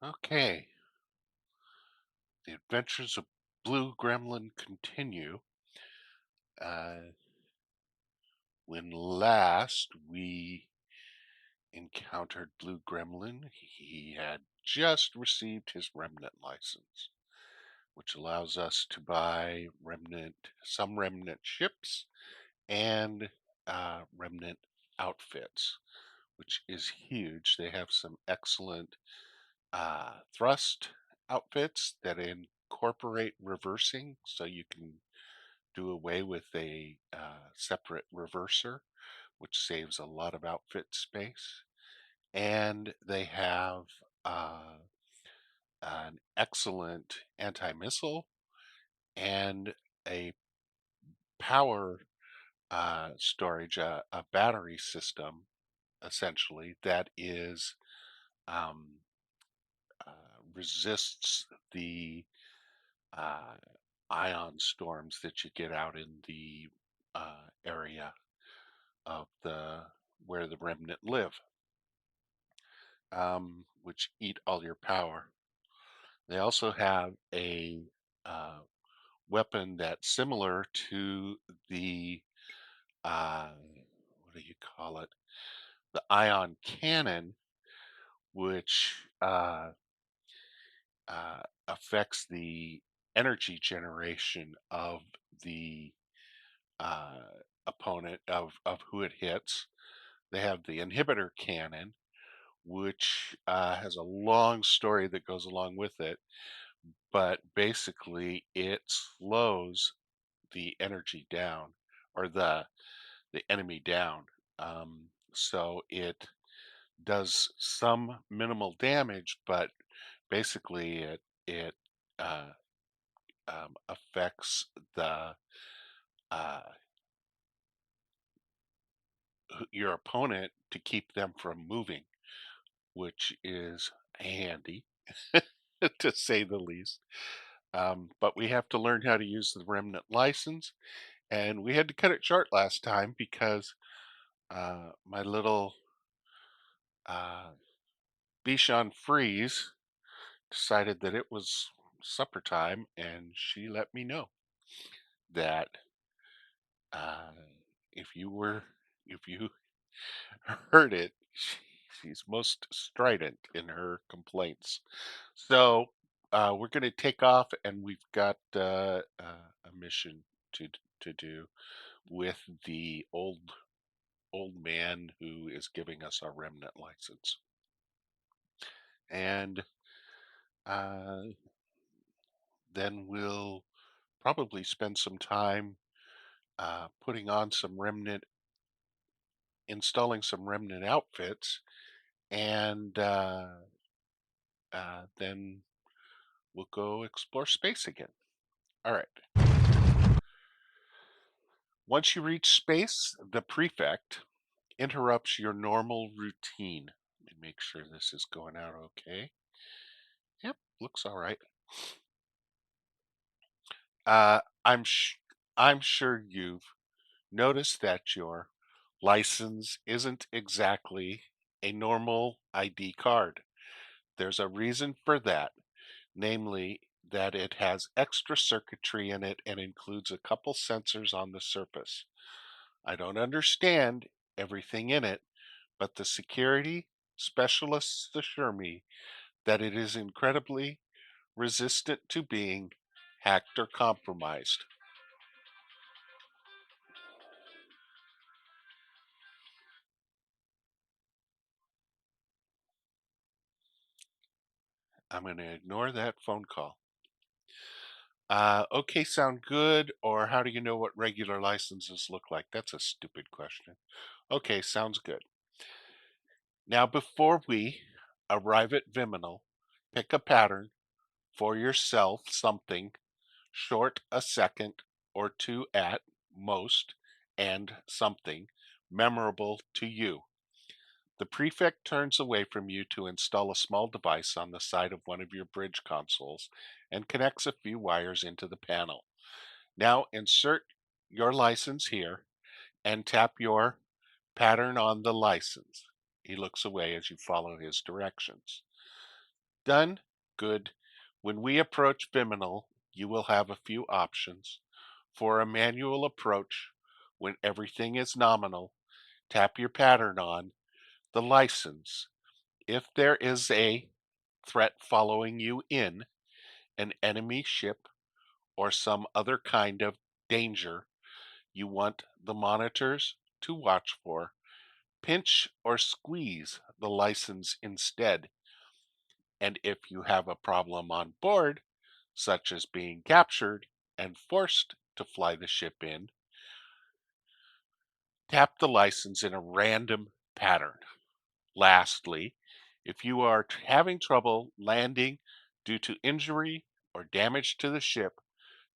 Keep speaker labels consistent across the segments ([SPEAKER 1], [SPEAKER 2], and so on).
[SPEAKER 1] Okay, the adventures of Blue Gremlin continue. Uh, when last we encountered Blue Gremlin, he had just received his Remnant license, which allows us to buy some Remnant ships and Remnant outfits, which is huge. They have some excellent thrust outfits that incorporate reversing, so you can do away with a separate reverser, which saves a lot of outfit space. And they have uh, an excellent anti-missile and a power storage, a battery system, essentially, that is um, resists the uh, ion storms that you get out in the area of the where the remnant live, which eat all your power. They also have a uh, weapon that's similar to the what do you call it? The ion cannon, which affects the energy generation of the uh, opponent of who it hits. They have the inhibitor cannon, which has a long story that goes along with it, but basically it slows the energy down or the enemy down. So it does some minimal damage, but basically it uh, affects the uh, your opponent to keep them from moving, which is handy to say the least. But we have to learn how to use the Remnant license, and we had to cut it short last time because my little uh, Bichon Freeze decided that it was supper time, and she let me know that uh, if you were if you heard it, she's most strident in her complaints. So we're going to take off, and we've got a mission to to do with the old man who is giving us our remnant license. And uh, then we'll probably spend some time putting on some remnant, installing some remnant outfits, and then we'll go explore space again. All right. Once you reach space, the prefect interrupts your normal routine. Let me make sure this is going out okay. Yep, looks all right. Uh, I'm sh- I'm sure you've noticed that your license isn't exactly a normal ID card. There's a reason for that, namely that it has extra circuitry in it and includes a couple sensors on the surface. I don't understand everything in it, but the security specialists assure me that it is incredibly resistant to being hacked or compromised. I'm going to ignore that phone call. Okay, sound good. Or how do you know what regular licenses look like? That's a stupid question. Okay, sounds good. Now, before we arrive at Viminal, pick a pattern for yourself, something short a second or two at most, and something memorable to you. The prefect turns away from you to install a small device on the side of one of your bridge consoles and connects a few wires into the panel. Now insert your license here and tap your pattern on the license. He looks away as you follow his directions. Done? Good. When we approach Viminal, you will have a few options. For a manual approach, when everything is nominal, tap your pattern on the license. If there is a threat following you in, an enemy ship, or some other kind of danger you want the monitors to watch for, pinch or squeeze the license instead. And if you have a problem on board, such as being captured and forced to fly the ship in, tap the license in a random pattern. Lastly, if you are having trouble landing due to injury or damage to the ship,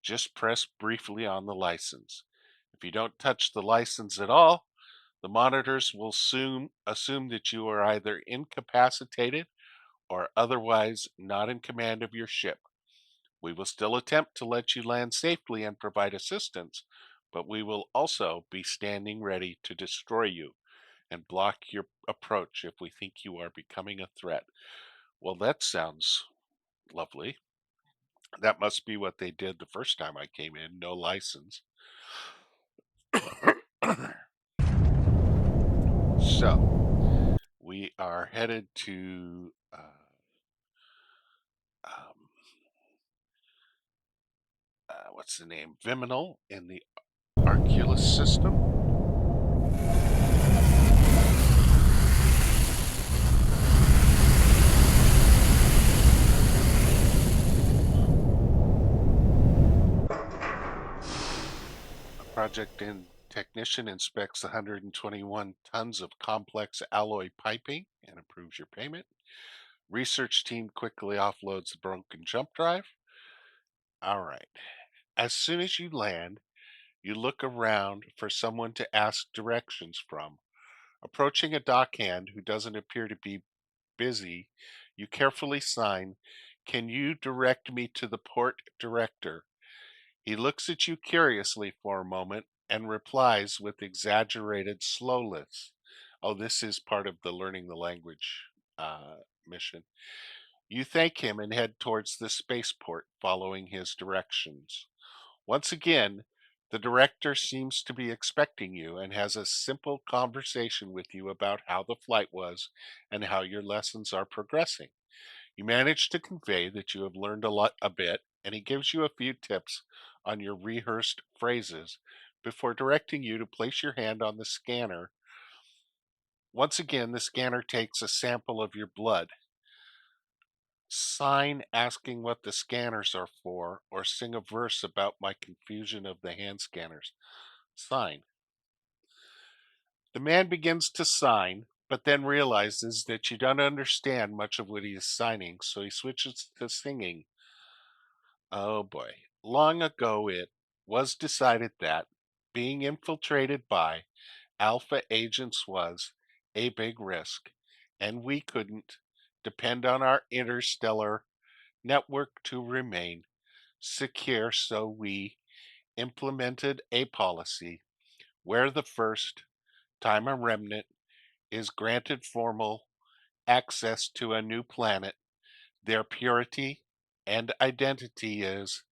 [SPEAKER 1] just press briefly on the license. If you don't touch the license at all, the monitors will soon assume that you are either incapacitated or otherwise not in command of your ship. We will still attempt to let you land safely and provide assistance, but we will also be standing ready to destroy you and block your approach if we think you are becoming a threat. Well, that sounds lovely. That must be what they did the first time I came in, no license. So, we are headed to um, what's the name? Viminal in the Arculus system. Project in technician inspects 121 tons of complex alloy piping and approves your payment. Research team quickly offloads the broken jump drive. All right. As soon as you land, you look around for someone to ask directions from. Approaching a dockhand who doesn't appear to be busy, you carefully sign, "Can you direct me to the port director?" He looks at you curiously for a moment and replies with exaggerated slowness. Oh, this is part of the learning the language mission. You thank him and head towards the spaceport following his directions. Once again, the director seems to be expecting you and has a simple conversation with you about how the flight was and how your lessons are progressing. You manage to convey that you have learned a bit, and he gives you a few tips on your rehearsed phrases before directing you to place your hand on the scanner. Once again, the scanner takes a sample of your blood. Sign asking what the scanners are for, or sing a verse about my confusion of the hand scanners. Sign. The man begins to sign, but then realizes that you don't understand much of what he is signing, so he switches to singing. Oh boy. Long ago it was decided that being infiltrated by alpha agents was a big risk, and we couldn't depend on our interstellar network to remain secure, so we implemented a policy where the first time a remnant is granted formal access to a new planet, their purity and identity is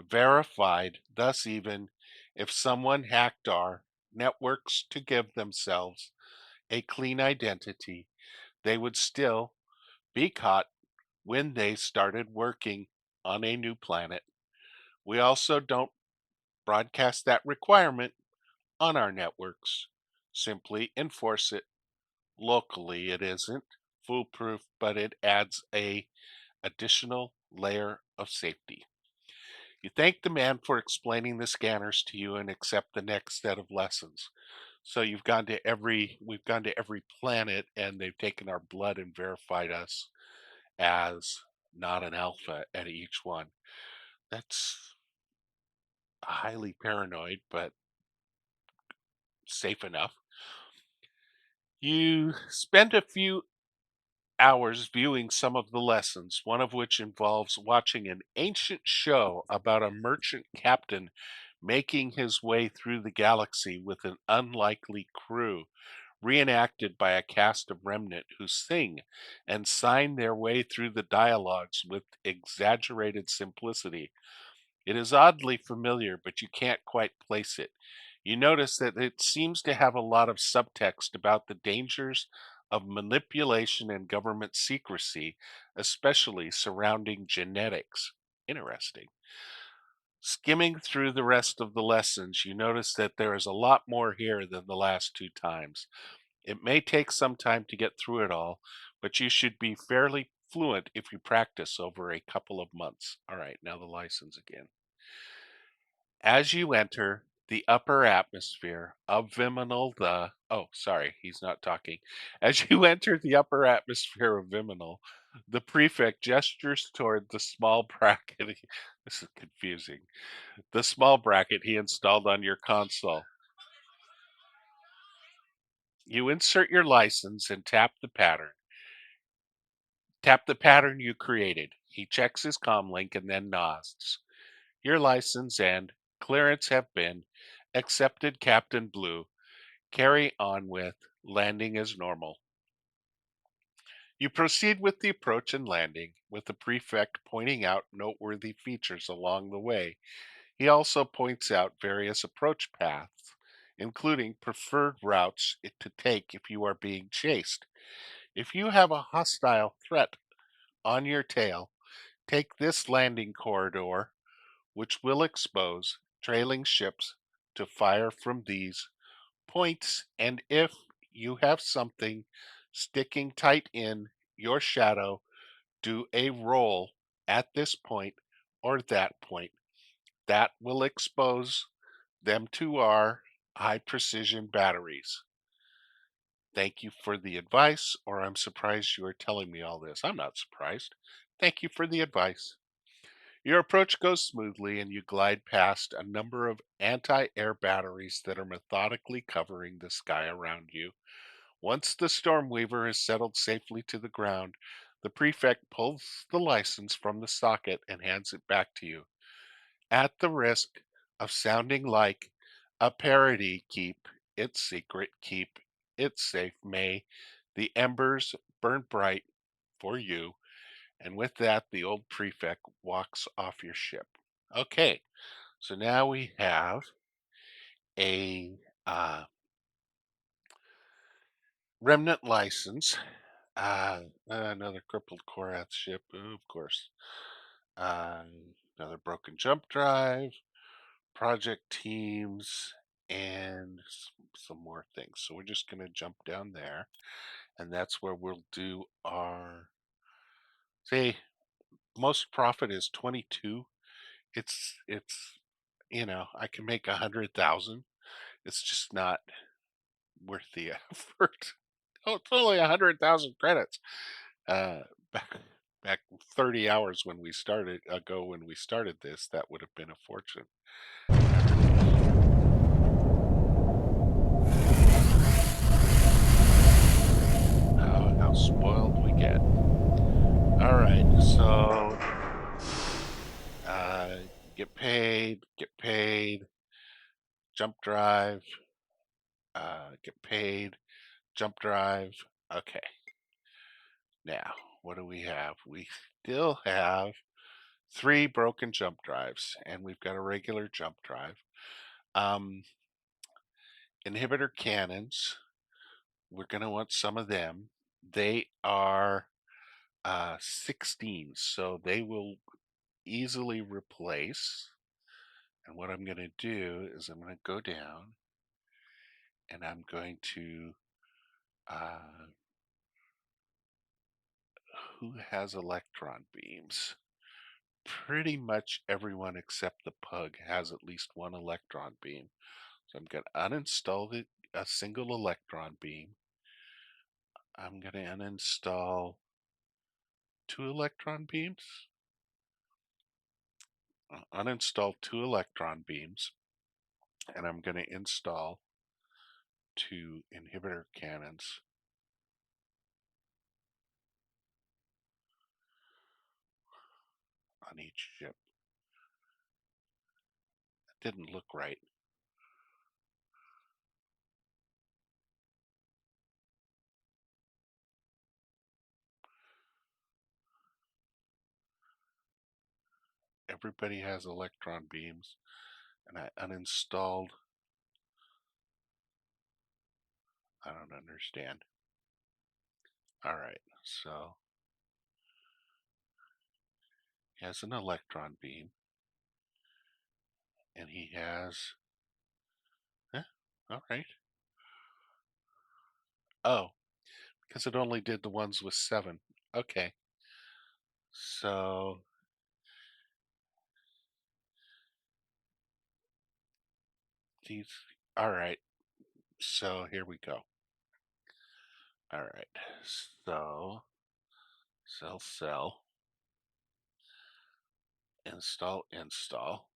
[SPEAKER 1] verified. Thus, even if someone hacked our networks to give themselves a clean identity, they would still be caught when they started working on a new planet. We also don't broadcast that requirement on our networks, simply enforce it locally. It isn't foolproof, but it adds a additional layer of safety. You thank the man for explaining the scanners to you and accept the next set of lessons. So we've gone to every planet and they've taken our blood and verified us as not an alpha at each one. That's highly paranoid, but safe enough. You spend a few hours viewing some of the lessons, one of which involves watching an ancient show about a merchant captain making his way through the galaxy with an unlikely crew. reenacted by a cast of Remnant who sing and sign their way through the dialogues with exaggerated simplicity. It is oddly familiar, but you can't quite place it. You notice that it seems to have a lot of subtext about the dangers of manipulation and government secrecy, especially surrounding genetics. Interesting. Skimming through the rest of the lessons, you notice that there is a lot more here than the last two times. It may take some time to get through it all, but you should be fairly fluent if you practice over a couple of months. All right, now the license again. As you enter the upper atmosphere of Viminal, he's not talking. As you enter the upper atmosphere of Viminal, the prefect gestures toward the small bracket. This is confusing. The small bracket he installed on your console. You insert your license and tap the pattern. Tap the pattern you created. He checks his comlink and then nods. Your license and clearance have been accepted, Captain Blue. Carry on with landing as normal. You proceed with the approach and landing, with the prefect pointing out noteworthy features along the way. He also points out various approach paths, including preferred routes to take if you are being chased. If you have a hostile threat on your tail, take this landing corridor, which will expose trailing ships to fire from these points, and if you have something sticking tight in your shadow, do a roll at this point or that point. That will expose them to our high precision batteries. Thank you for the advice, or I'm surprised you are telling me all this. I'm not surprised. Thank you for the advice. Your approach goes smoothly, and you glide past a number of anti air batteries that are methodically covering the sky around you. Once the Stormweaver has settled safely to the ground, the prefect pulls the license from the socket and hands it back to you. At the risk of sounding like a parody, keep it secret, keep it safe. May the embers burn bright for you. And with that, the old prefect walks off your ship. Okay, so now we have a remnant license. Another crippled Korath ship, of course. Uh, Another broken jump drive, project teams, and some more things. So we're just going to jump down there, and that's where we'll do our. Say, most profit is 22. It's I can make 100,000. It's just not worth the effort. Oh, it's only 100,000 credits. Uh, back back 30 hours when we started this, that would have been a fortune. How spoiled we get. All right, so uh, get paid, jump drive, get paid, jump drive. Okay, now what do we have? We still have three broken jump drives, and we've got a regular jump drive. Um, Inhibitor cannons. We're going to want some of them. They are 16, so they will easily replace. And what I'm going to do is I'm going to go down and I'm going to, uh, who has electron beams? Pretty much everyone except the pug has at least one electron beam. So I'm going to uninstall a single electron beam. I'm going to uninstall two electron beams. Uninstall two electron beams. And I'm going to install two inhibitor cannons on each ship. That didn't look right. everybody has electron beams, and I uninstalled. I don't understand. All right, so he has an electron beam, and he has. All right. Oh, because it only did the ones with 7. Okay, so these. All right, so here we go. All right, so sell, install.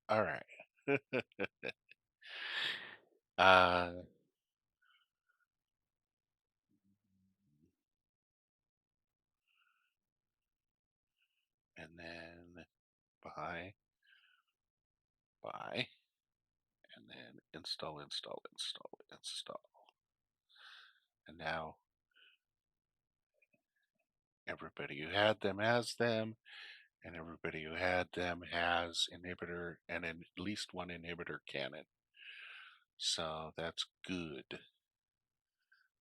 [SPEAKER 1] All right. uh, and then buy, and then install. And now everybody who had them has them, and everybody who had them has inhibitor and at least one inhibitor cannon. So that's good.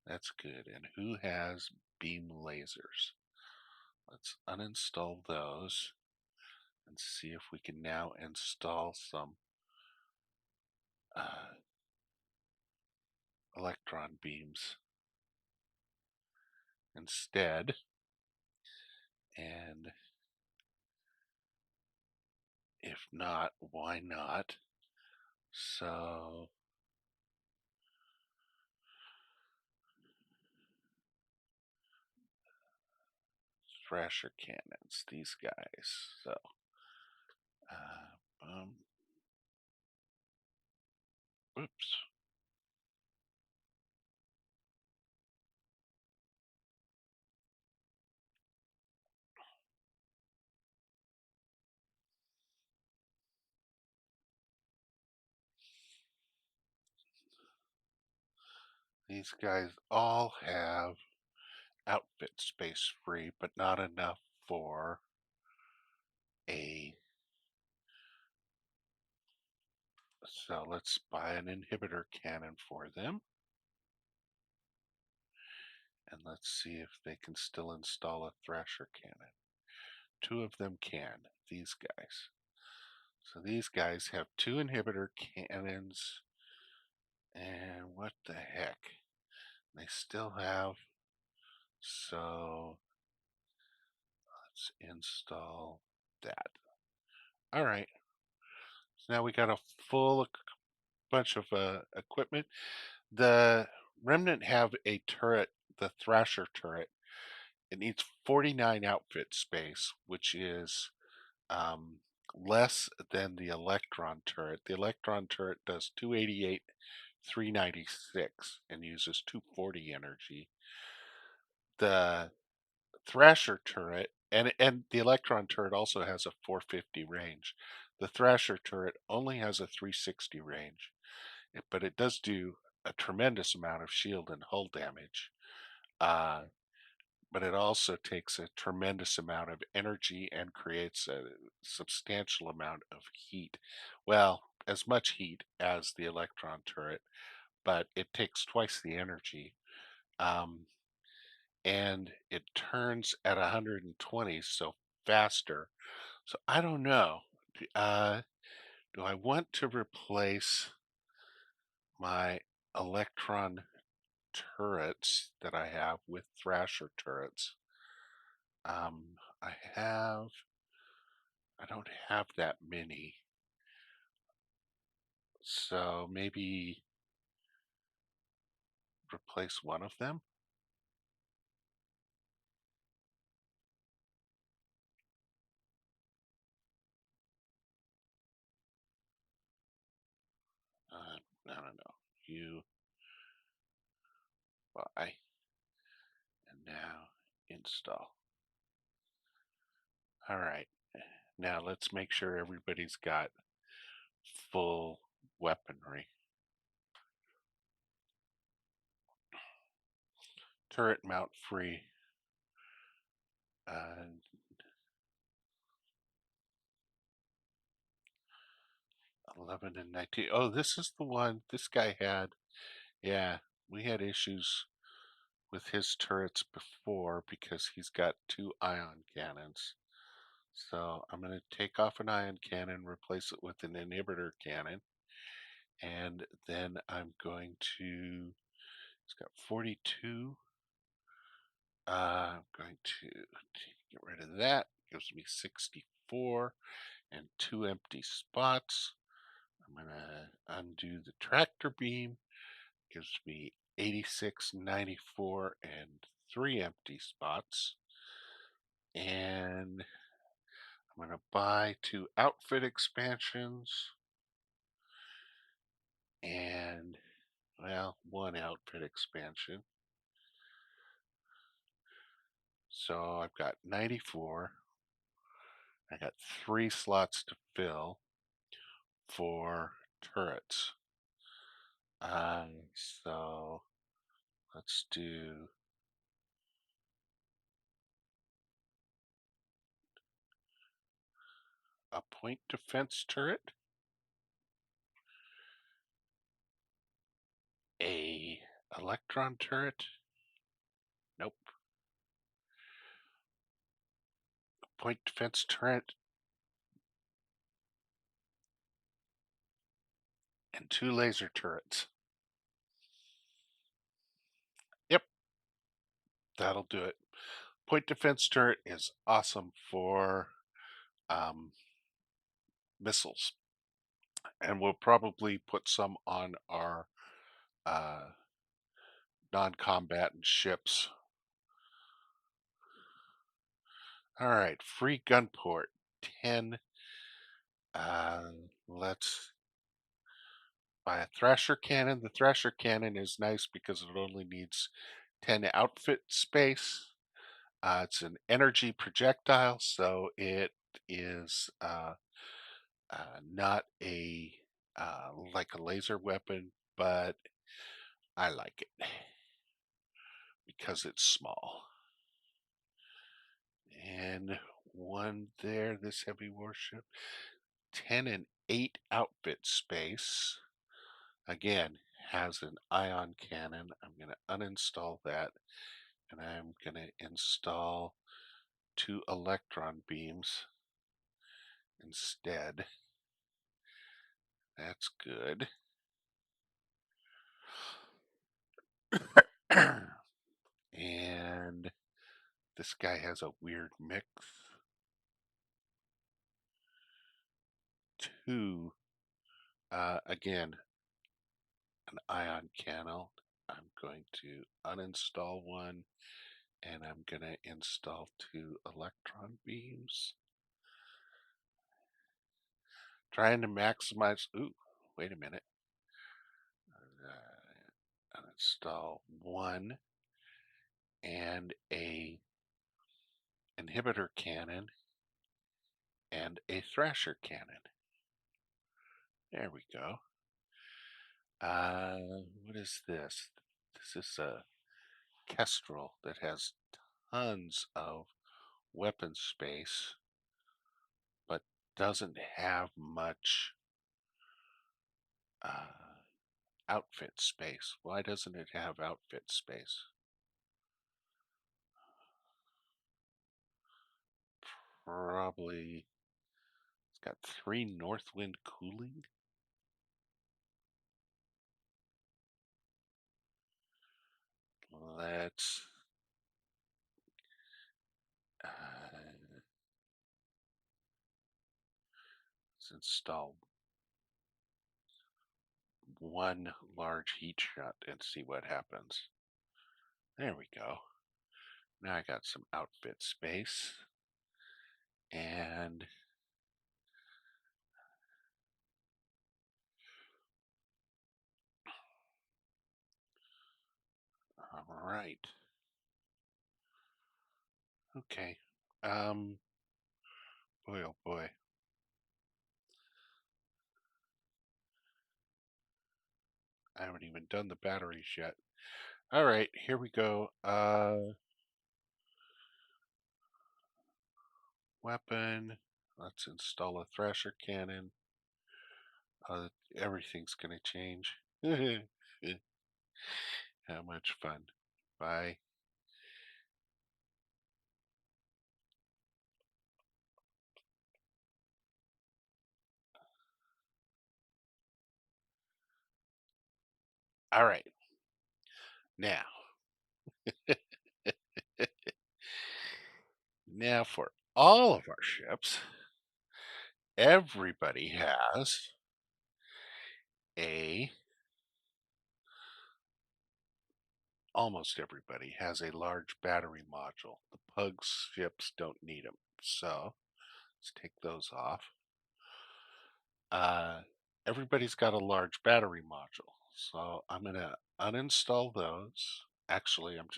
[SPEAKER 1] That's good. And who has beam lasers? Let's uninstall those and see if we can now install some uh, electron beams instead. And if not, why not? So thrasher cannons, these guys. So boom. Oops. These guys all have outfit space free, but not enough for a. So let's buy an inhibitor cannon for them. And let's see if they can still install a thrasher cannon. 2 of them can, these guys. So these guys have 2 inhibitor cannons. And what the heck? They still have. So let's install that. All right. So now we got a full bunch of equipment. The Remnant have a turret, the Thrasher turret. It needs 49 outfit space, which is um, less than the Electron turret. The Electron turret does 288, 396, and uses 240 energy. The Thrasher turret, and the Electron turret also has a 450 range. The Thrasher turret only has a 360 range, but it does do a tremendous amount of shield and hull damage. Uh, but it also takes a tremendous amount of energy and creates a substantial amount of heat. Well, as much heat as the Electron turret, but it takes twice the energy. Um, and it turns at 120, so faster. So I don't know. Uh, do I want to replace my Electron turrets that I have with Thrasher turrets? I have. I don't have that many, so maybe replace one of them. I don't know. You buy and now install. All right. Now let's make sure everybody's got full weaponry. Turret mount free. Uh, 11 and 19. Oh, this is the one this guy had. Yeah, we had issues with his turrets before because he's got two ion cannons. So I'm going to take off an ion cannon, replace it with an inhibitor cannon, and then I'm going to, it's got 42. I'm going to get rid of that. Gives me 64 and two empty spots. I'm going to undo the tractor beam. Gives me 86, 94, and three empty spots. And I'm going to buy two outfit expansions and, well, one outfit expansion. So I've got 94. I got three slots to fill for turrets. So let's do a point defense turret, a electron turret. Nope. Point defense turret and two laser turrets. Yep, that'll do it. Point defense turret is awesome for um, missiles, and we'll probably put some on our uh, non-combatant ships. All right, free gun port 10. Let's buy a Thrasher cannon. The Thrasher cannon is nice because it only needs 10 outfit space. It's an energy projectile, so it is not a like a laser weapon, but I like it because it's small. And one there, this heavy warship, 10 and 8 outfit space. Again, has an ion cannon. I'm going to uninstall that and I'm going to install two electron beams instead. That's good. And this guy has a weird mix. Two, again, an ion cannon. I'm going to uninstall one and I'm going to install two electron beams. Trying to maximize. Ooh, wait a minute. Uninstall one and a inhibitor cannon and a Thrasher cannon. There we go. What is this? This is a Kestrel that has tons of weapon space, but doesn't have much outfit space. Why doesn't it have outfit space? Probably it's got 3 Northwind cooling. Let's let's install one large heat shot and see what happens. There we go. Now I got some outfit space. And all right. Okay. Um, boy, oh boy. I haven't even done the batteries yet. All right, here we go. Weapon. Let's install a Thrasher cannon. Uh, Everything's gonna change. How much fun. Bye. All right. Now, now for all of our ships, everybody has a, almost everybody has a large battery module. The Pugs ships don't need them. So let's take those off. Uh, Everybody's got a large battery module. So I'm going to uninstall those. Actually, I'm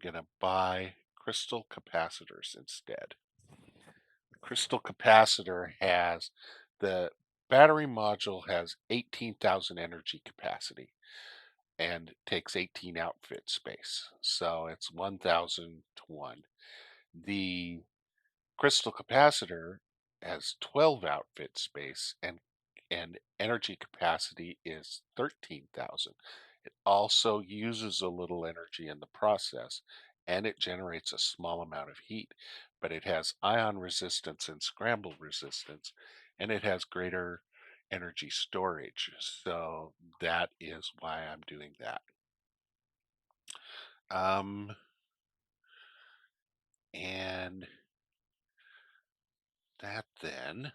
[SPEAKER 1] going to buy crystal capacitors instead. The crystal capacitor has, the battery module has 18,000 energy capacity and takes 18 outfit space. So it's 1,000 to 1. The crystal capacitor has 12 outfit space and energy capacity is 13,000. It also uses a little energy in the process and it generates a small amount of heat, but it has ion resistance and scramble resistance and it has greater energy storage. So that is why I'm doing that. Um, and that then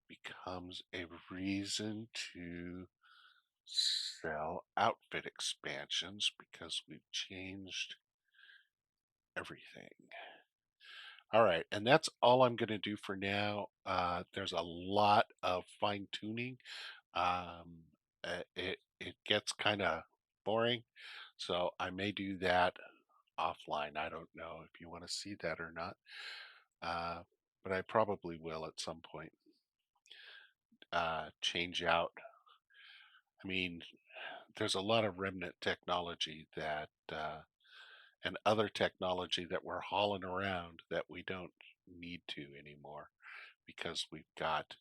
[SPEAKER 1] becomes a reason to sell outfit expansions because we've changed everything. All right, and that's all I'm going to do for now. There's a lot of fine tuning. It gets kind of boring, so I may do that offline. I don't know if you want to see that or not, uh, but I probably will at some point. Change out. I mean, there's a lot of remnant technology that and other technology that we're hauling around that we don't need to anymore because we've got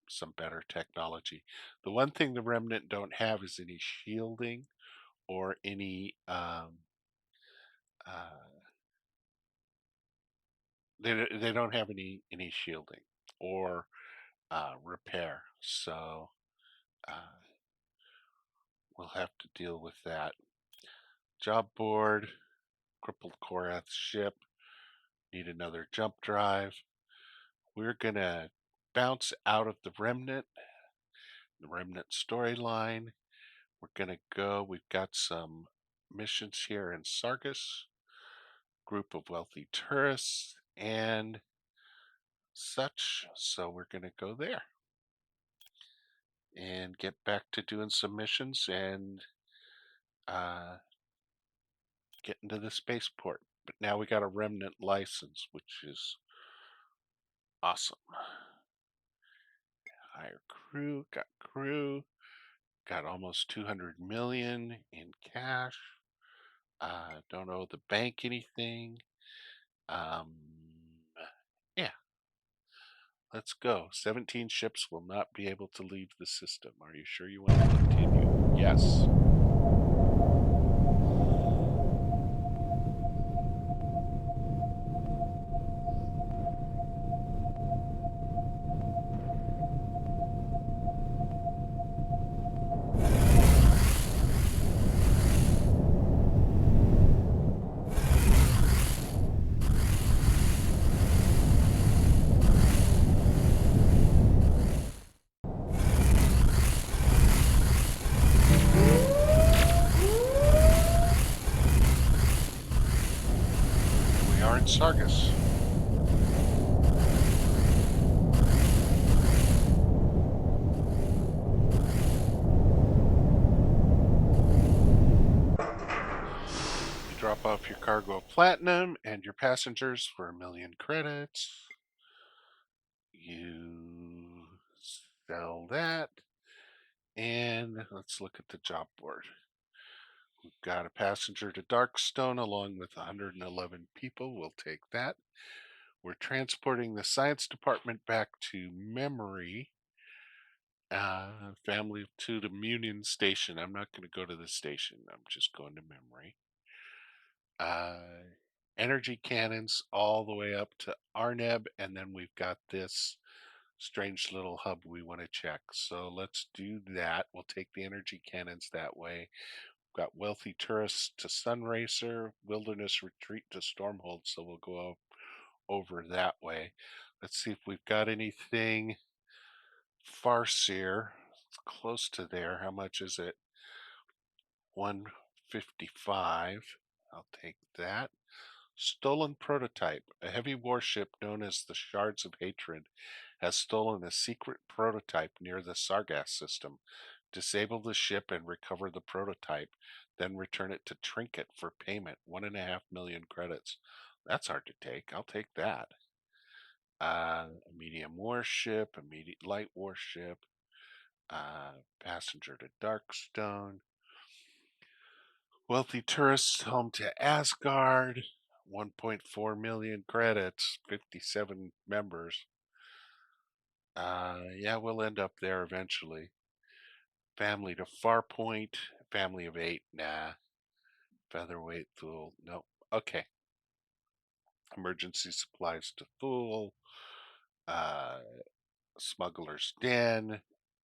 [SPEAKER 1] some better technology. The one thing the remnant don't have is any shielding or any uh, they don't have any shielding or repair. So uh, we'll have to deal with that. Job board, crippled Korath ship, need another jump drive. We're gonna bounce out of the Remnant storyline. We're gonna go, we've got some missions here in Sargus, group of wealthy tourists, and such. So we're gonna go there and get back to doing some missions and uh, get into the spaceport. But now we got a Remnant license, which is awesome. Hire crew, got almost 200 million in cash. Don't owe the bank anything. Um, yeah, let's go. 17 ships will not be able to leave the system. Are you sure you want to continue? Yes. We are in Sargus. You drop off your cargo of platinum and your passengers for 1,000,000 credits. You sell that. And let's look at the job board. We've got a passenger to Darkstone along with 111 people. We'll take that. We're transporting the science department back to memory. Family to the Munion station. I'm not going to go to the station. I'm just going to memory. Uh, Energy cannons all the way up to Arneb, and then we've got this strange little hub we want to check. So let's do that. We'll take the energy cannons that way. We've got wealthy tourists to Sunracer, wilderness retreat to Stormhold, so we'll go over that way. Let's see if we've got anything. Farseer, it's close to there. How much is it? 155. I'll take that. Stolen prototype. A heavy warship known as the Shards of Hatred has stolen a secret prototype near the Sargass system. Disable the ship and recover the prototype, then return it to Trinket for payment. 1.5 million credits. That's hard to take. I'll take that. A medium warship, a medium light warship, passenger to Darkstone. Wealthy tourists home to Asgard. 1.4 million credits, 57 members. Yeah, we'll end up there eventually. Family to Farpoint, family of 8, nah. Featherweight Thule, no. Okay. Emergency supplies to Thule, Smuggler's Den,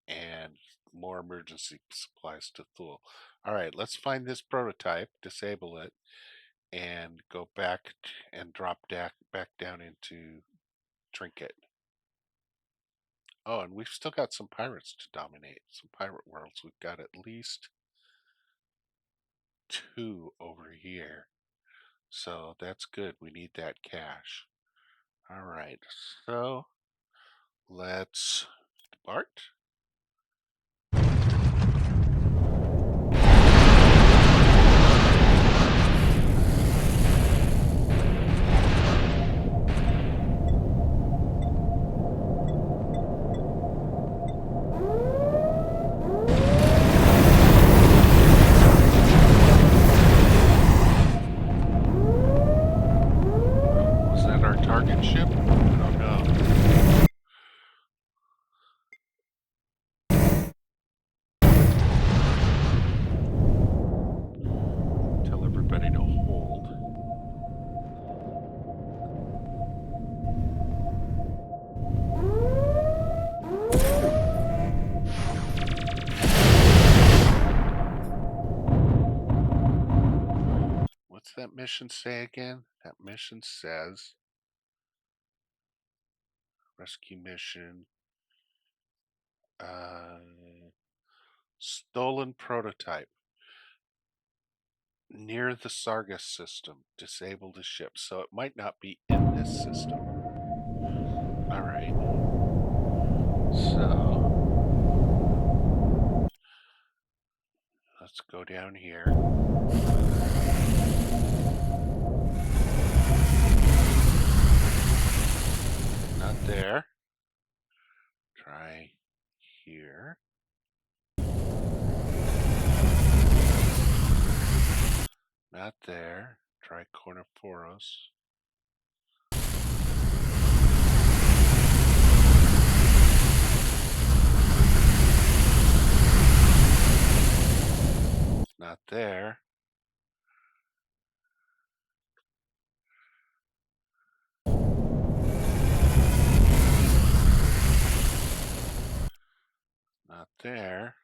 [SPEAKER 1] and more emergency supplies to Thule. All right, let's find this prototype, disable it, and go back and drop back down into Trinket. Oh, and we've still got some pirates to dominate, some pirate worlds. We've got at least 2 over here. So that's good. We need that cash. All right, so let's depart. Was that our target ship? I don't know. Tell everybody to hold. What's that mission say again? That mission says rescue mission. Stolen prototype near the Sargas system. Disable the ship. So it might not be in this system. All right. So let's go down here. Not there. Try here. Not there. Try Corniforos. Not there. Not there.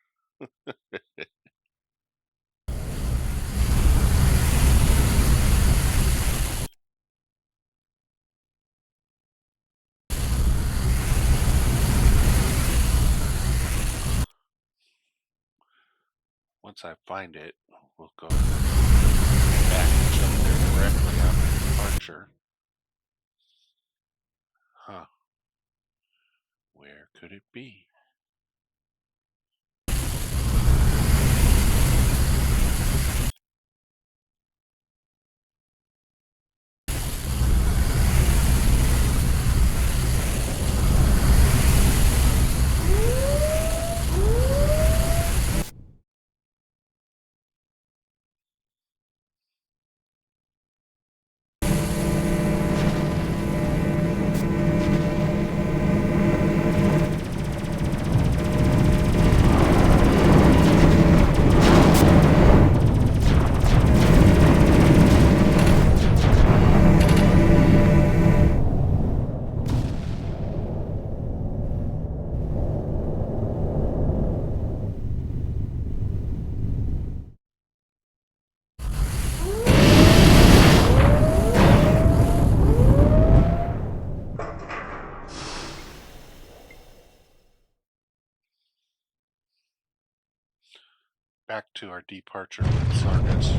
[SPEAKER 1] Once I find it, we'll go back and jump there directly after departure. Huh. Where could it be? back to our departure from Sargas.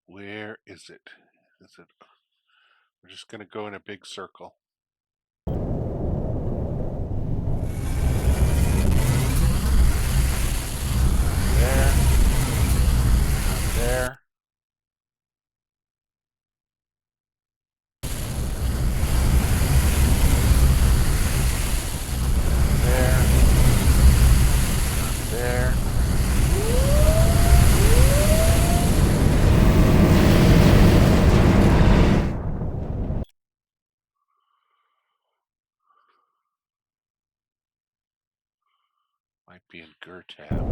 [SPEAKER 1] Where is it? Is it? We're just going to go in a big circle. There. There. There. Might be in Gurtab.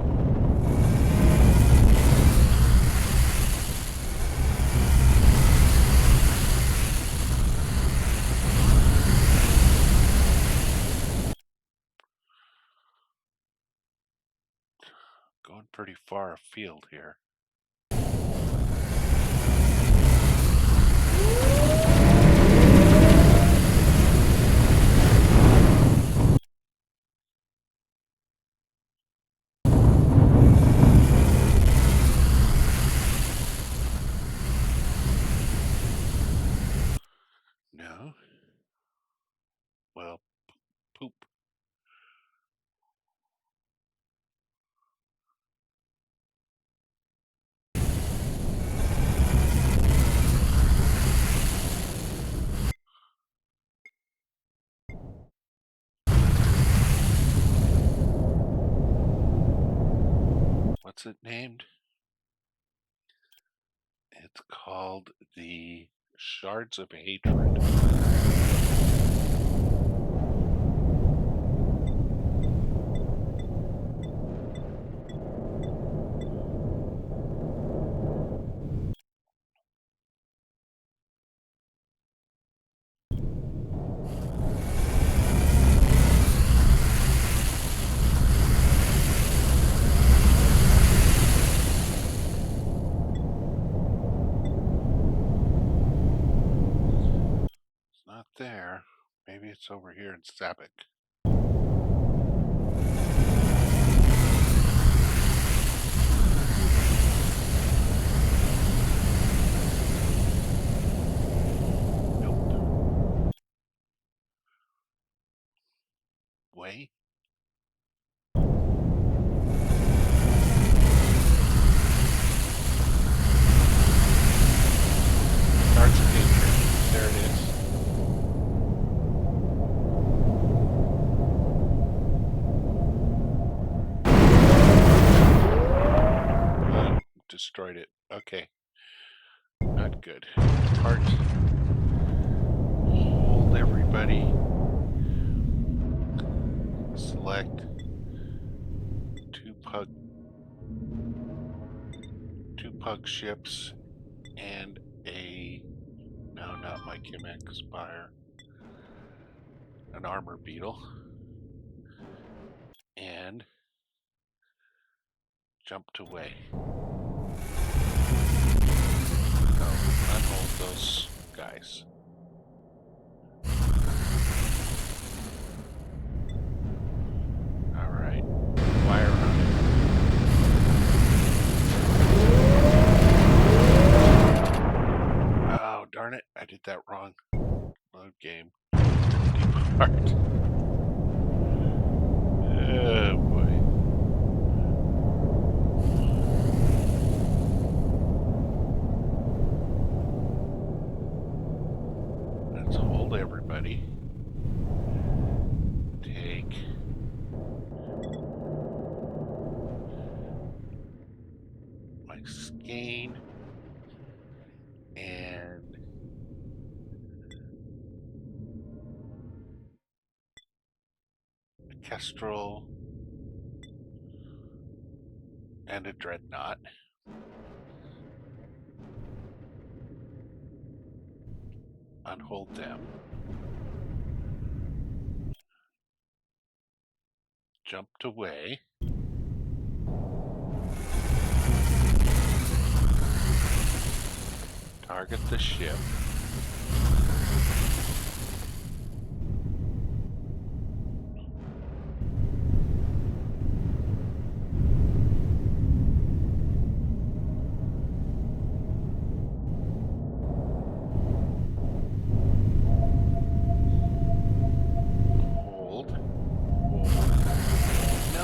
[SPEAKER 1] Going pretty far afield here. No. Well, poop. What's it named? It's called the Shards of Hatred. Not there. Maybe it's over here in Sabak. Nope. Way? Starts of Hatred. There it is. Destroyed it. Okay. Not good. Depart. Hold everybody. Select two pug ships and a not my Kim Spire. An armor beetle. And jumped away. Unhold those guys. Alright. Wire on it. Oh, darn it. I did that wrong. Load game. Depart. Oh, boy. Let's hold everybody. Take my skein and a kestrel and a dreadnought. Unhold them. Jumped away. Target the ship.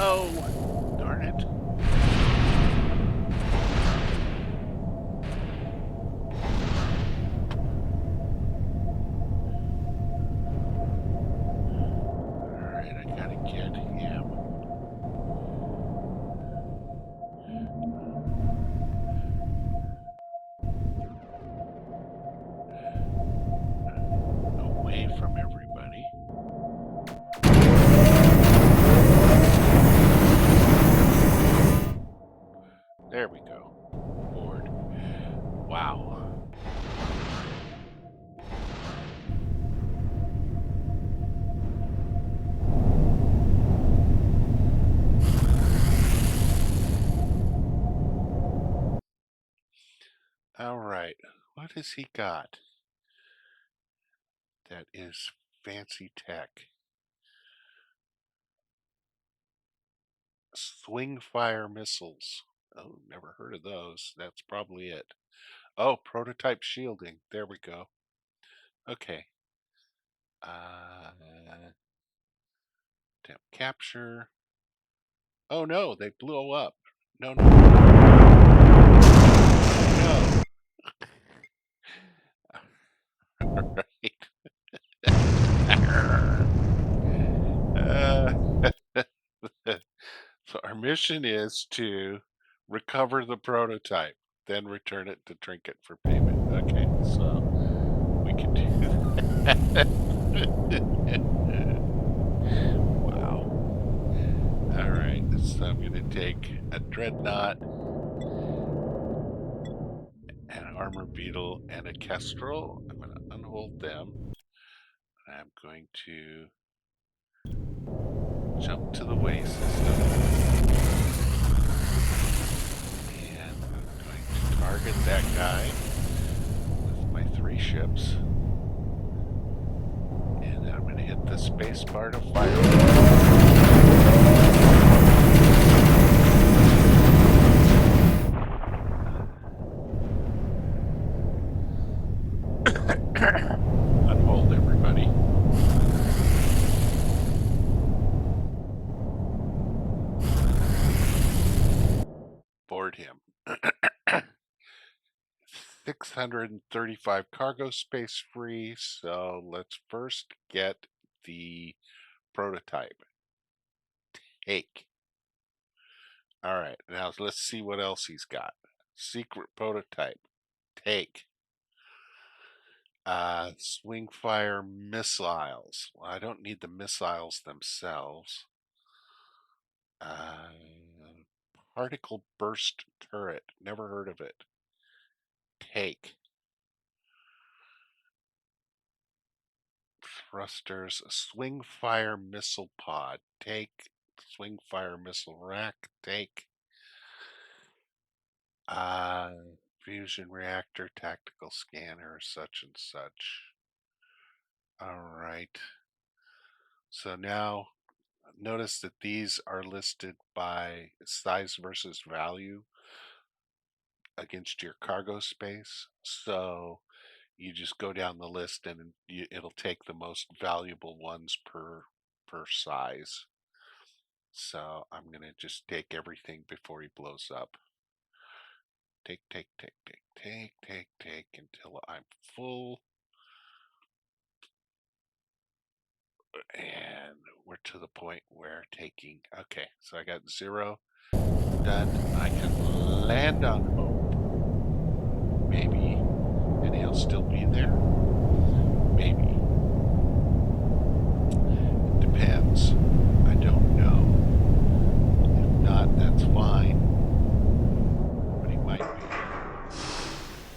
[SPEAKER 1] No! Darn it. Alright, I gotta get him. Away from everybody. There we go. Board. Wow. Alright. What has he got? That is fancy tech. Swing fire missiles. Oh, never heard of those. That's probably it. Oh, prototype shielding. There we go. Okay. Temp capture. Oh no, they blow up. No, no, no. Right. So our mission is to recover the prototype, then return it to Trinket for payment. Okay, so we can do that. Wow. All right, so I'm going to take a Dreadnought, an Armor Beetle, and a Kestrel. I'm going to unhold them. I'm going to jump to the way system. And I'm going to target that guy with my 3 ships. And then I'm going to hit the space bar to fire. Unhold everybody. Board him. 635 cargo space free, so let's first get the prototype. Take. Alright, now let's see what else he's got. Secret prototype. Take. Swing fire missiles. Well, I don't need the missiles themselves. Particle burst turret. Never heard of it. Take. Thrusters. Swing fire missile pod. Take. Swing fire missile rack. Take. Fusion reactor, tactical scanner, such and such. All right. So now notice that these are listed by size versus value against your cargo space. So you just go down the list and it'll take the most valuable ones per size. So I'm going to just take everything before he blows up. Take until I'm full. And we're to the point where taking, okay, so I got 0 done. I can land on hope, maybe, and he'll still be there, maybe. It depends. I don't know. If not, that's fine, but he might be.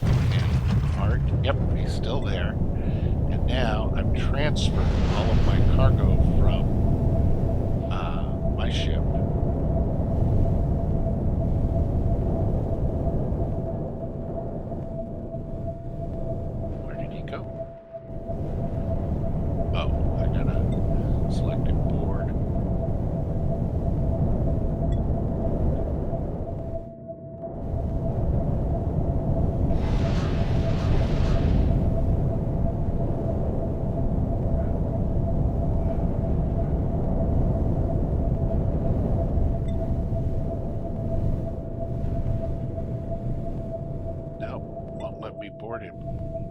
[SPEAKER 1] And Art, yep, he's still there. And now I'm transferring all of my cargo from my ship. Where did he go? Oh, I gotta select a board. toward him.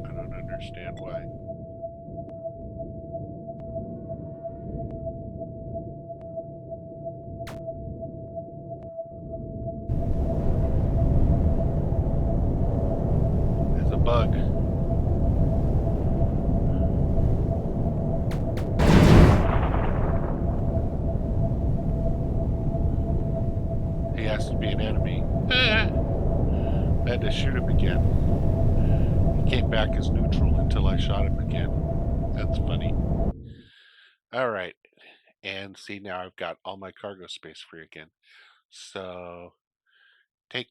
[SPEAKER 1] I don't understand why. There's a bug. He has to be an enemy. I had to shoot him again. He came back as neutral until I shot him again. That's funny. All right. And see, now I've got all my cargo space free again. So take.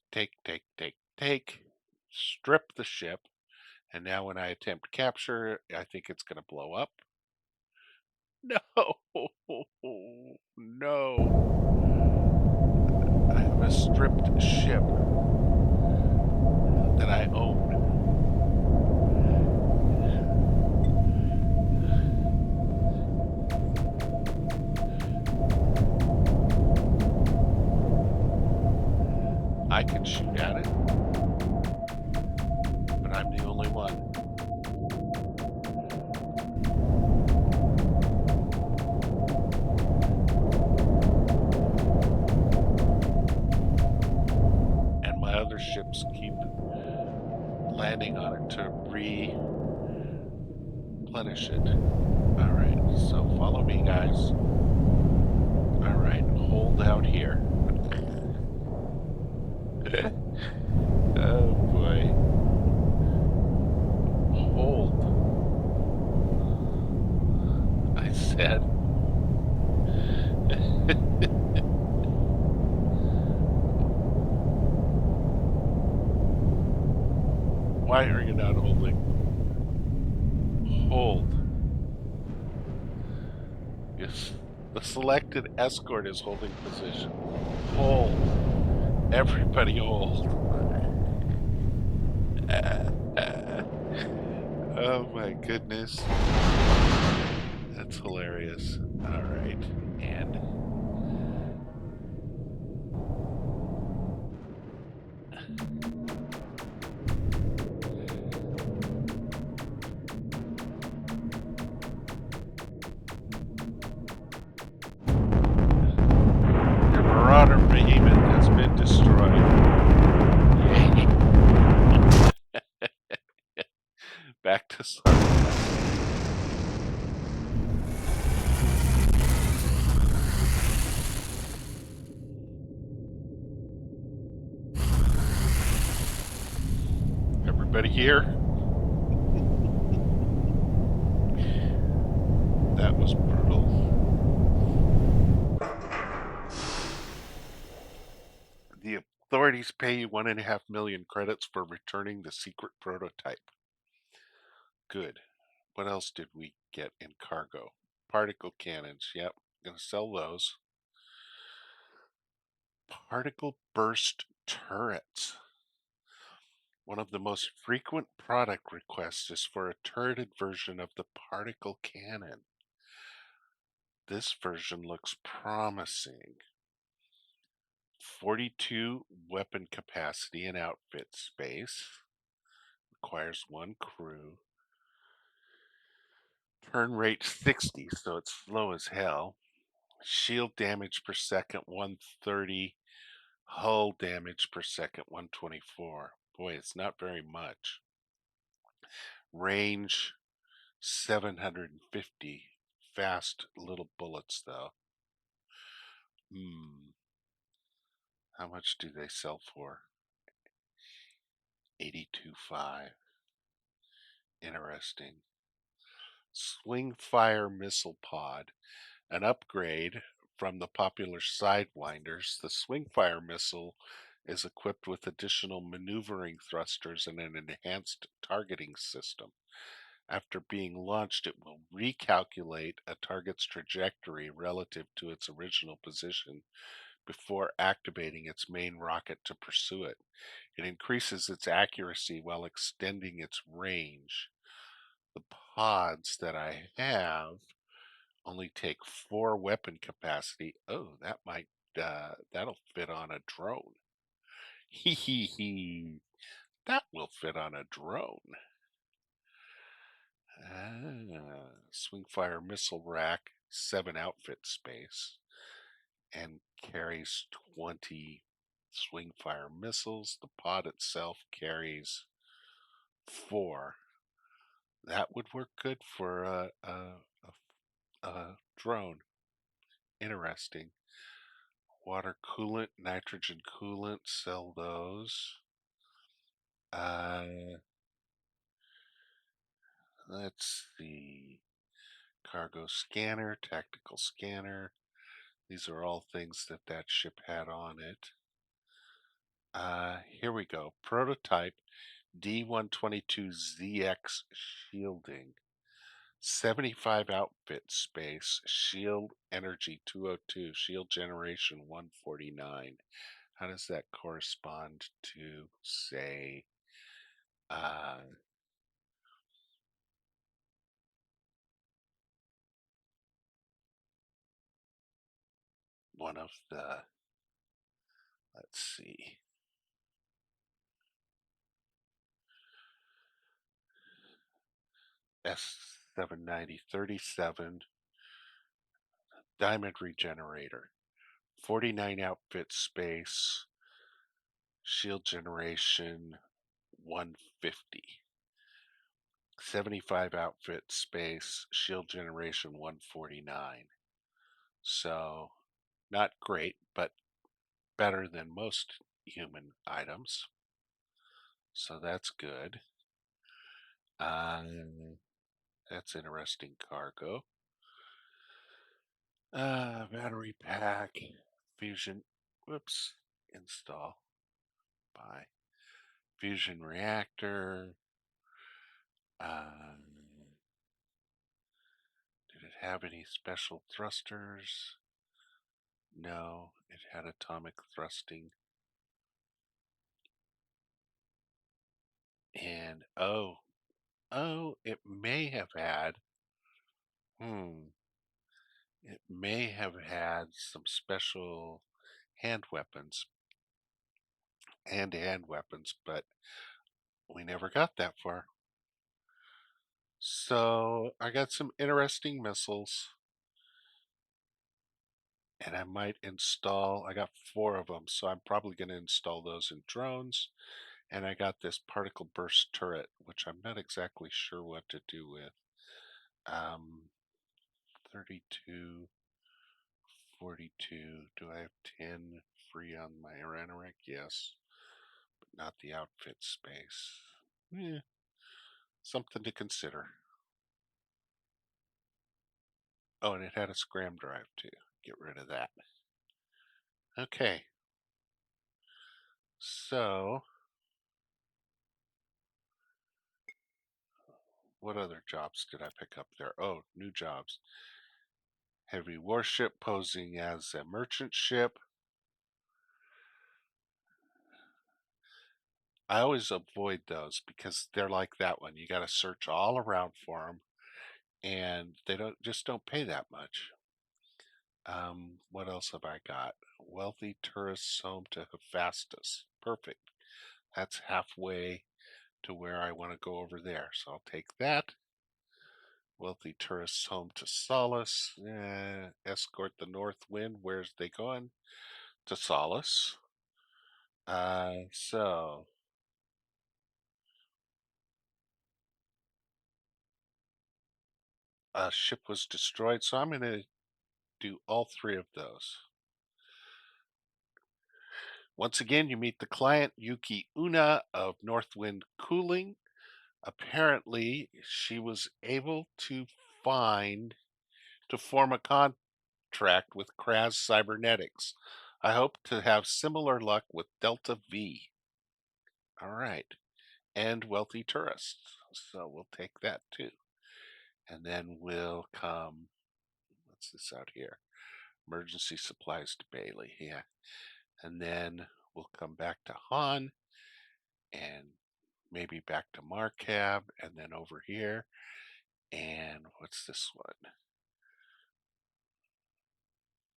[SPEAKER 1] Strip the ship. And now when I attempt capture, I think it's going to blow up. No. No. I have a stripped ship that I own. I can shoot at it, but I'm the only one. And my other ships keep landing on it to replenish it. Alright, so follow me, guys. Alright, hold out here. Oh boy. Hold. I said. Why are you not holding? Hold. Yes. The selected escort is holding position. Hold. Everybody hold. Oh my goodness. That's hilarious. Alright. And the Marauder Behemoth has been destroyed. Yay. Back to Sarkis. Everybody here? That was brutal. The authorities pay you 1.5 million credits for returning the secret prototype. Good. What else did we get in cargo? Particle cannons. Yep, gonna sell those. Particle burst turrets. One of the most frequent product requests is for a turreted version of the particle cannon. This version looks promising. 42 weapon capacity and outfit space. Requires 1 crew. Turn rate 60, so it's slow as hell. Shield damage per second 130. Hull damage per second 124. Boy, it's not very much. Range 750. Fast little bullets, though. How much do they sell for? 82.5. Interesting. Swing Fire Missile Pod. An upgrade from the popular Sidewinders. The Swing Fire missile is equipped with additional maneuvering thrusters and an enhanced targeting system. After being launched, it will recalculate a target's trajectory relative to its original position before activating its main rocket to pursue it. It increases its accuracy while extending its range. The pods that I have only take 4 weapon capacity. Oh, that'll fit on a drone. Hee hee hee. That will fit on a drone. Swingfire missile rack, 7 outfit space, and carries 20 swingfire missiles. The pod itself carries 4. That would work good for a drone. Interesting. Water coolant, nitrogen coolant, sell those. Uh, let's see. Cargo scanner, tactical scanner. These are all things that that ship had on it. Here we go. Prototype D122ZX shielding. 75 outfit space. Shield energy 202. Shield generation 149. How does that correspond to, say, uh, one of the, let's see, S790 37 diamond regenerator, 49 outfit space, shield generation 150, 75 outfit space, shield generation 149. So not great, but better than most human items. So that's good. That's interesting cargo. Battery pack, fusion, whoops, install, buy, fusion reactor. Did it have any special thrusters? No, it had atomic thrusting. And it may have had, hmm, it may have had some special hand weapons, hand-to-hand weapons, but we never got that far. So I got some interesting missiles, and I might install, I got 4 of them, so I'm probably going to install those in drones. And I got this particle burst turret, which I'm not exactly sure what to do with. 32, 42. Do I have 10 free on my Aranorak? Yes, but not the outfit space. Eh, something to consider. Oh, and it had a scram drive too. Get rid of that. Okay, so what other jobs did I pick up there? Oh, new jobs. Heavy warship posing as a merchant ship. I always avoid those because they're like that one. You got to search all around for them, and they don't pay that much. What else have I got? Wealthy tourists home to Hephaestus. Perfect. That's halfway to where I want to go over there, so I'll take that. Wealthy tourists home to Solace. Escort the north wind. Where's they going? To Solace. So a ship was destroyed, so I'm going to do all 3 of those. Once again, you meet the client, Yuki Una of Northwind Cooling. Apparently, she was able to find to form a contract with Kraz Cybernetics. I hope to have similar luck with Delta V. All right. And wealthy tourists. So we'll take that too. And then we'll come, what's this out here? Emergency supplies to Bailey. Yeah. And then we'll come back to Han and maybe back to Marcab and then over here. And what's this one?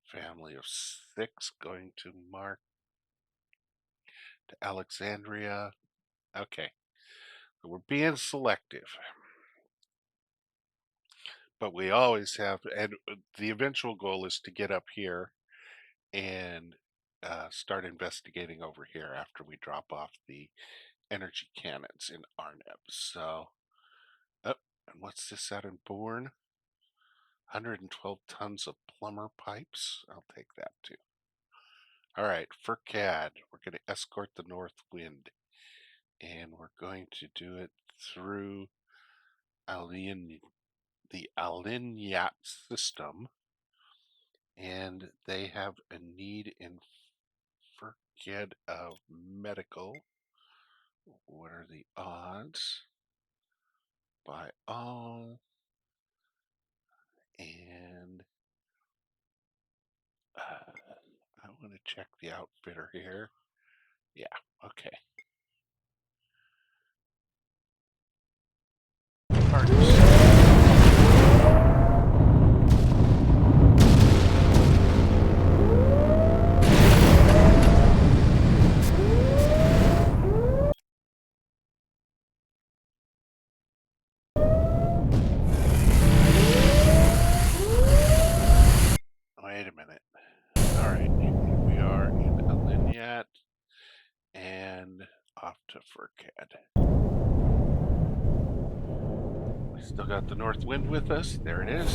[SPEAKER 1] Family of 6 going to Alexandria. Okay, so we're being selective, but we always have, and the eventual goal is to get up here and start investigating over here after we drop off the energy cannons in Arneb. So, oh, and what's this out in Bourne? 112 tons of plumber pipes. I'll take that too. All right, for CAD, we're going to escort the north wind, and we're going to do it through Alin, the Alinyat system, and they have a need in Furked of medical. What are the odds? By all, and I want to check the outfitter here. Yeah, okay. Parts. Wait a minute. All right, here we are in Alinyat and off to Furcad. We still got the north wind with us. There it is.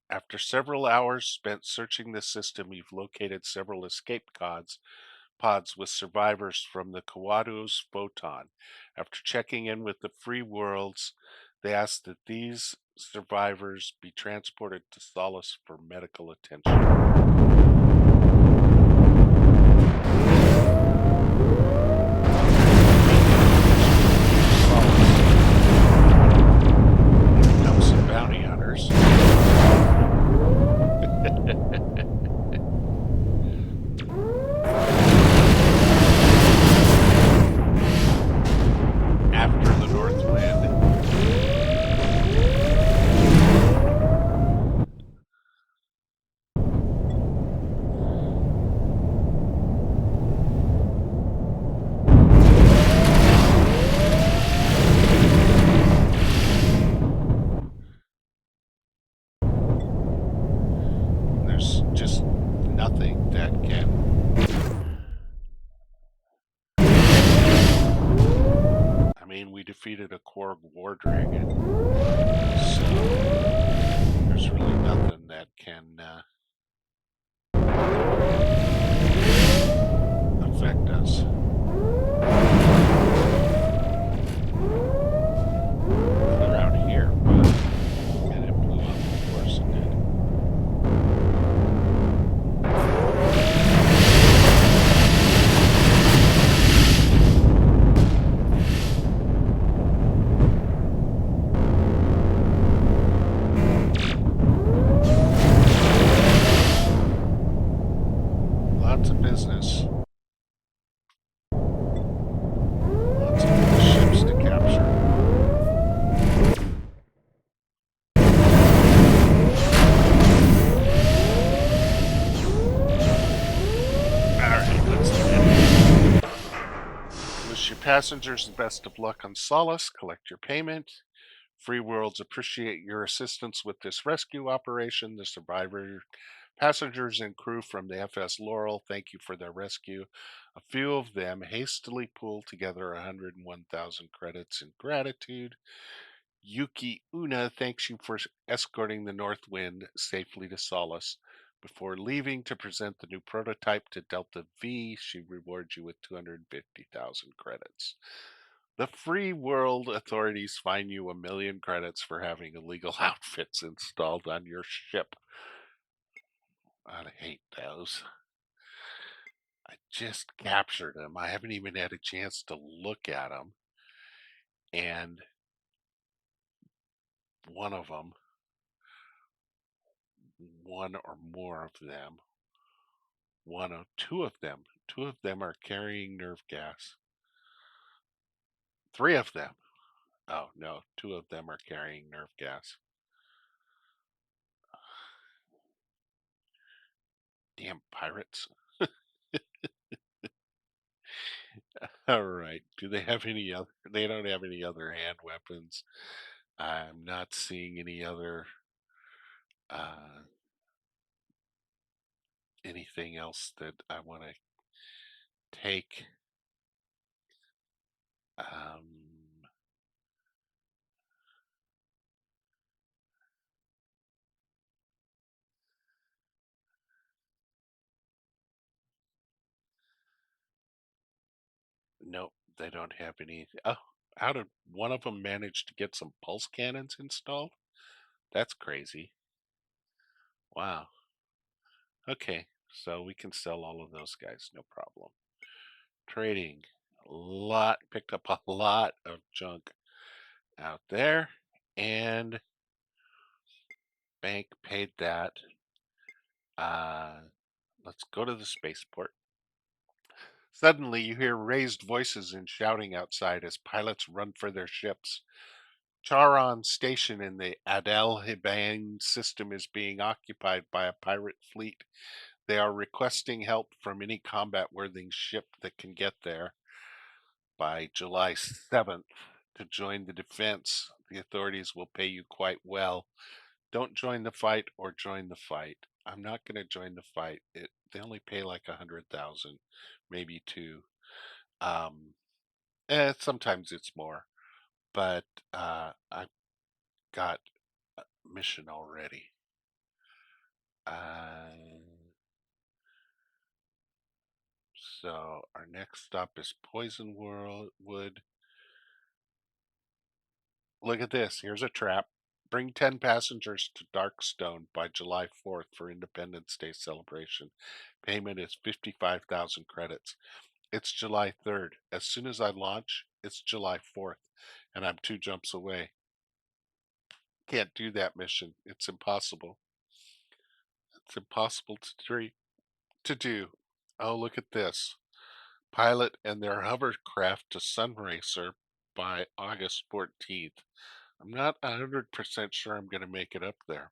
[SPEAKER 1] After several hours spent searching the system, you've located several escape pods with survivors from the Kawadu's Photon. After checking in with the Free Worlds, they ask that these survivors be transported to Solace for medical attention. Dump some bounty hunters. After the north wind. There's just nothing that can. I mean, we defeated a Korg war dragon, so there's really nothing that can affect us. They're out here, but and it blew up, of course it did. Lots of business. Lots of ships to capture. Alright, let's do it. Wish your passengers the best of luck on Solace. Collect your payment. Free Worlds appreciate your assistance with this rescue operation. The survivor passengers and crew from the FS Laurel thank you for their rescue. A few of them hastily pulled together 101,000 credits in gratitude. Yuki Una thanks you for escorting the North Wind safely to Solace. Before leaving to present the new prototype to Delta V, she rewards you with 250,000 credits. The free world authorities fine you 1,000,000 credits for having illegal outfits installed on your ship. I hate those. I just captured them. I haven't even had a chance to look at them. And one of them, one or more of them, two of them are carrying nerve gas. Three of them. Oh, no, two of them are carrying nerve gas. Damn pirates. All right. Do they have any other? They don't have any other hand weapons. I'm not seeing any other uh, anything else that I want to take. Um, nope, they don't have any. Oh, how did one of them manage to get some pulse cannons installed? That's crazy. Wow. Okay, so we can sell all of those guys, no problem. Trading, picked up a lot of junk out there, and bank paid that. Uh, let's go to the spaceport. Suddenly, you hear raised voices and shouting outside as pilots run for their ships. Charon's station in the Adel-Hibane system is being occupied by a pirate fleet. They are requesting help from any combat-worthy ship that can get there by July 7th to join the defense. The authorities will pay you quite well. Don't join the fight or join the fight. I'm not going to join the fight. They only pay like 100,000, maybe two. Um, Sometimes it's more, but I've got a mission already. Uh, so our next stop is Poison World Wood. Look at this. Here's a trap. Bring 10 passengers to Darkstone by July 4th for Independence Day celebration. Payment is 55,000 credits. It's July 3rd. As soon as I launch, it's July 4th, and I'm 2 jumps away. Can't do that mission. It's impossible. It's impossible to do. Oh, look at this. Pilot and their hovercraft to Sunracer by August 14th. I'm not 100% sure I'm going to make it up there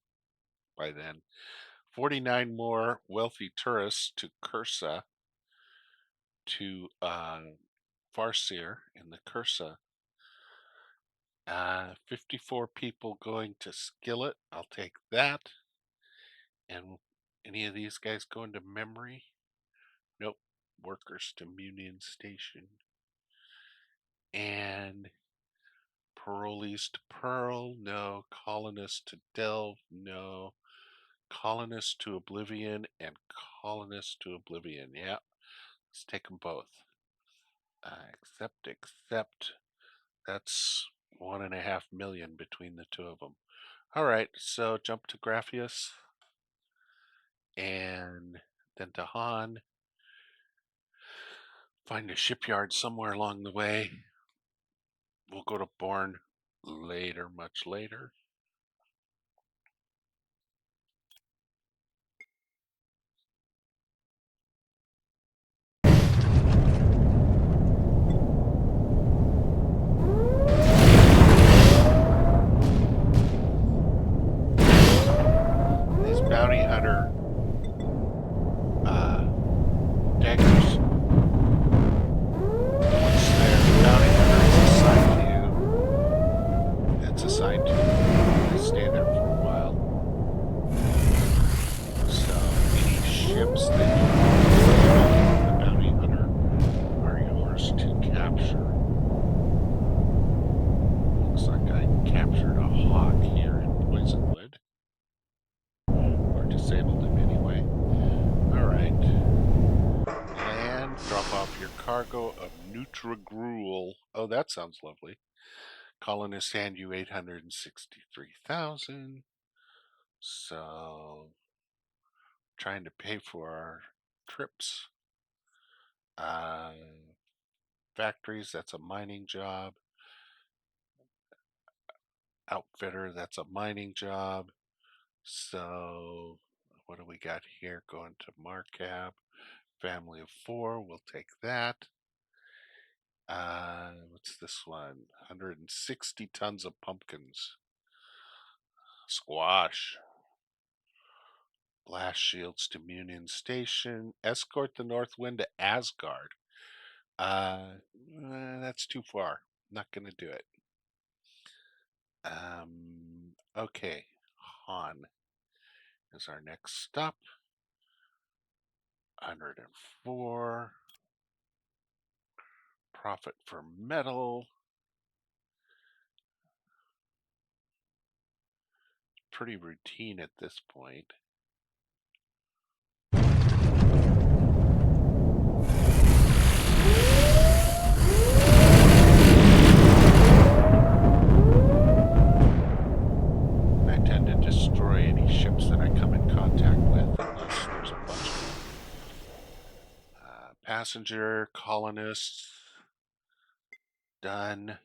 [SPEAKER 1] by then. 49 more wealthy tourists to Cursa, to Farseer in the Cursa. 54 people going to Skillet. I'll take that. And any of these guys going to Memory? Nope. Workers to Union Station. And parolees to Pearl? No. Colonists to Delve? No. Colonists to Oblivion and Colonists to Oblivion. Yeah, let's take them both. Accept. That's 1.5 million between the two of them. All right, so jump to Graphius and then to Han. Find a shipyard somewhere along the way. We'll go to Bourne later, much later. These bounty hunter daggers. Once their bounty hunter is assigned to you, it's assigned to you. They stay there for a while. So any ships that you the bounty hunter are yours to capture. Looks like I captured a hawk here in Poisonwood. Or disabled him anyway. Alright. And drop off your cargo of Nutrigruel. Oh, that sounds lovely. Colonists hand you 863,000. So, trying to pay for our trips. Factories, that's a mining job. Outfitter, that's a mining job. So, what do we got here? Going to Marcab. Family of 4, we'll take that. What's this one? 160 tons of pumpkins. Squash. Blast shields to Munion Station. Escort the North Wind to Asgard. Uh, that's too far. Not going to do it. Okay. Han is our next stop. 104. Profit for metal. Pretty routine at this point. I tend to destroy any ships that I come in contact with, unless there's a bunch of them. Passenger, colonists, done,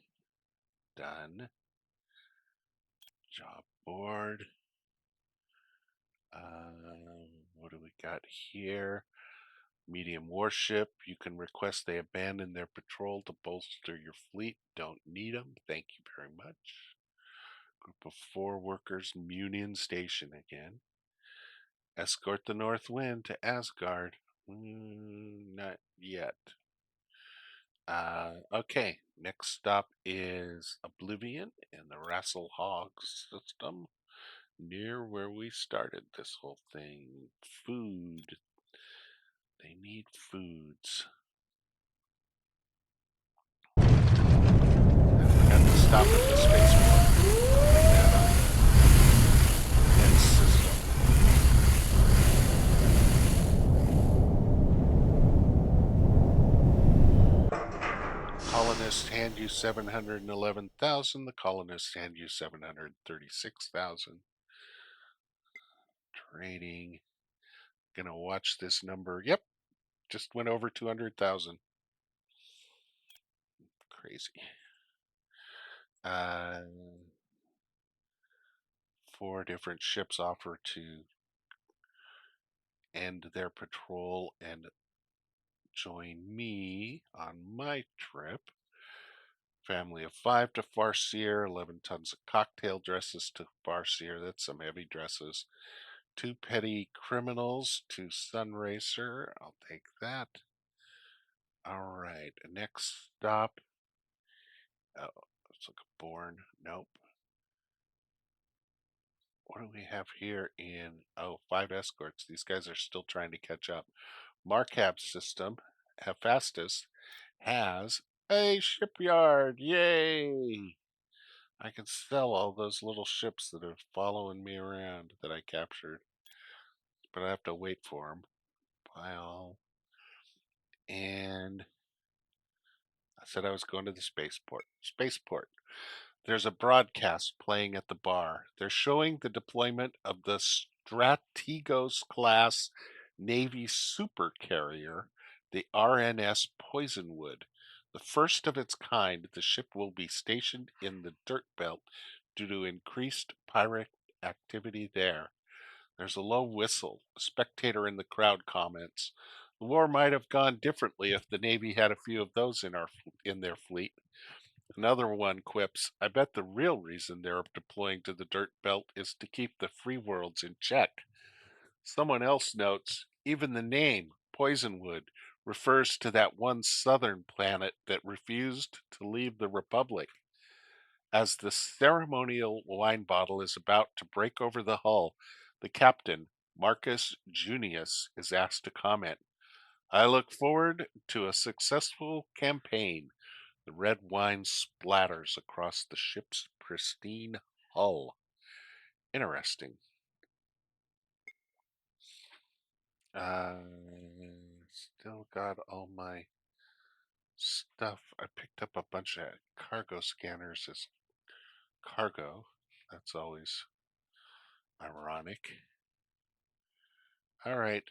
[SPEAKER 1] done. Job board. What do we got here? Medium warship. You can request they abandon their patrol to bolster your fleet. Don't need them. Thank you very much. Group of 4 workers, Munion Station again. Escort the North Wind to Asgard. Not yet. Okay, next stop is Oblivion in the Rasselhog system, near where we started this whole thing. Food. They need foods. I forgot to stop at the spaceport. Bring that up. Next system. Colonists hand you 711,000. The colonists hand you 736,000. Trading. Gonna watch this number. Yep, just went over 200,000. Crazy. 4 different ships offer to end their patrol and join me on my trip. Family of 5 to Farseer, 11 tons of cocktail dresses to Farseer. That's some heavy dresses. 2 petty criminals to Sunracer. I'll take that. All right, next stop. Oh, let's look at Born. Nope. What do we have here in, 5 escorts. These guys are still trying to catch up. Marcab system, Hephaestus, has a shipyard. Yay! I can sell all those little ships that are following me around that I captured, but I have to wait for them. Buy all. And I said I was going to the spaceport. Spaceport. There's a broadcast playing at the bar. They're showing the deployment of the Strategos class Navy supercarrier, the RNS Poisonwood. The first of its kind, the ship will be stationed in the dirt belt due to increased pirate activity there. There's a low whistle. A spectator in the crowd comments, "The war might have gone differently if the Navy had a few of those in their fleet." Another one quips, "I bet the real reason they're deploying to the dirt belt is to keep the free worlds in check." Someone else notes, "Even the name, Poisonwood, refers to that one southern planet that refused to leave the Republic." As the ceremonial wine bottle is about to break over the hull, the captain, Marcus Junius, is asked to comment. "I look forward to a successful campaign." The red wine splatters across the ship's pristine hull. Interesting. Uh, Still got all my stuff. I picked up a bunch of cargo scanners as cargo. That's always ironic. All right,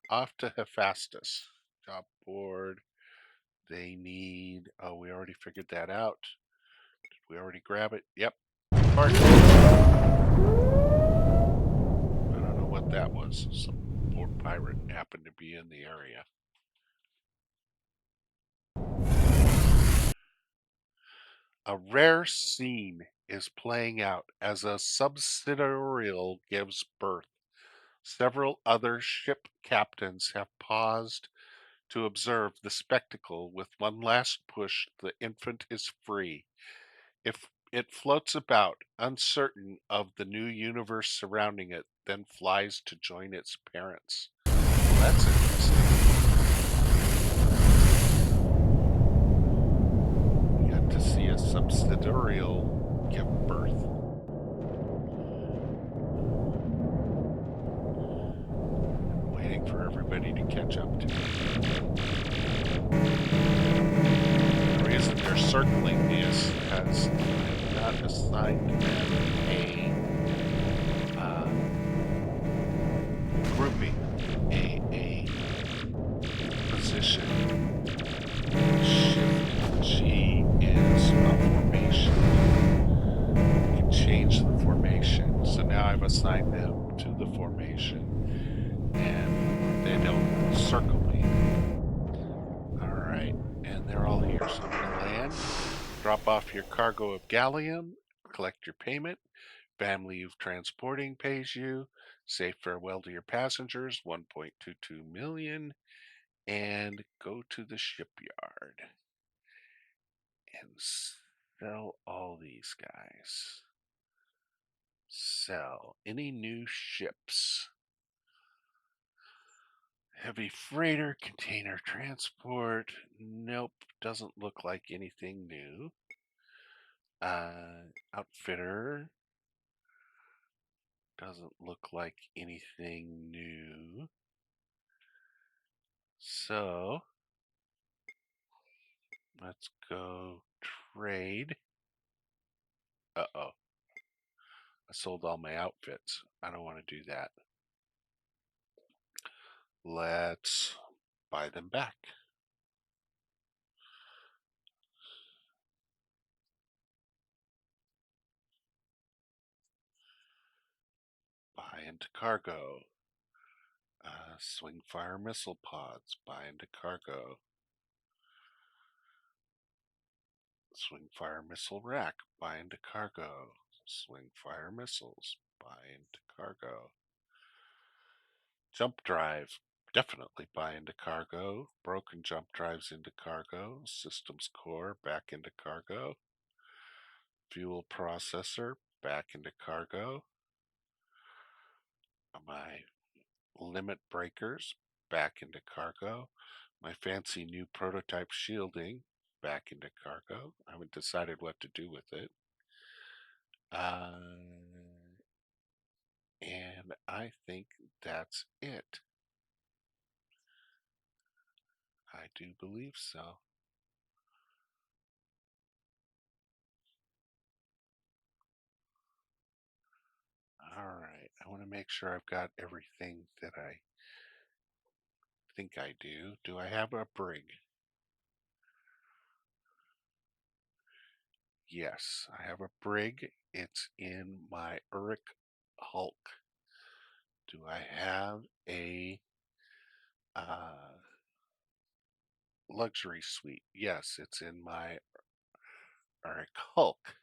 [SPEAKER 1] off to Hephaestus. Job board. They need. Oh, we already figured that out. Did we already grab it? Yep. Part. I don't know what that was. Some poor pirate happened to be in the area. A rare scene is playing out as a subsidiarial gives birth. Several other ship captains have paused to observe the spectacle. With one last push, the infant is free. If it floats about, uncertain of the new universe surrounding it, then flies to join its parents. Well, that's interesting. We got to see a subsidiarial give birth. Waiting for everybody to catch up to it. The reason they're circling me is because I have not assigned them a grouping, a position. Shift G is a formation. You can change the formation. So now I've assigned them to the formation and they don't circle me. Alright, and they're all here. So I'm going to land, drop off your cargo of gallium, collect your payment. Family you've transporting pays you. Say farewell to your passengers, 1.22 million, and go to the shipyard and sell all these guys. Sell any new ships. Heavy freighter, container transport. Nope, doesn't look like anything new. Outfitter. Doesn't look like anything new. So, let's go trade. Uh-oh. I sold all my outfits. I don't want to do that. Let's buy them back. Buy into cargo. Swing fire missile pods. Buy into cargo. Swing fire missile rack. Buy into cargo. Swing fire missiles. Buy into cargo. Jump drive. Definitely buy into cargo. Broken jump drives into cargo. Systems core back into cargo. Fuel processor back into cargo. My limit breakers back into cargo. My fancy new prototype shielding back into cargo. I haven't decided what to do with it. And I think that's it. I do believe so. All right. I want to make sure I've got everything that I think I do. Do I have a brig? Yes, I have a brig. It's in my Uruk Hulk. Do I have a uh, luxury suite? Yes, it's in my Uruk Hulk.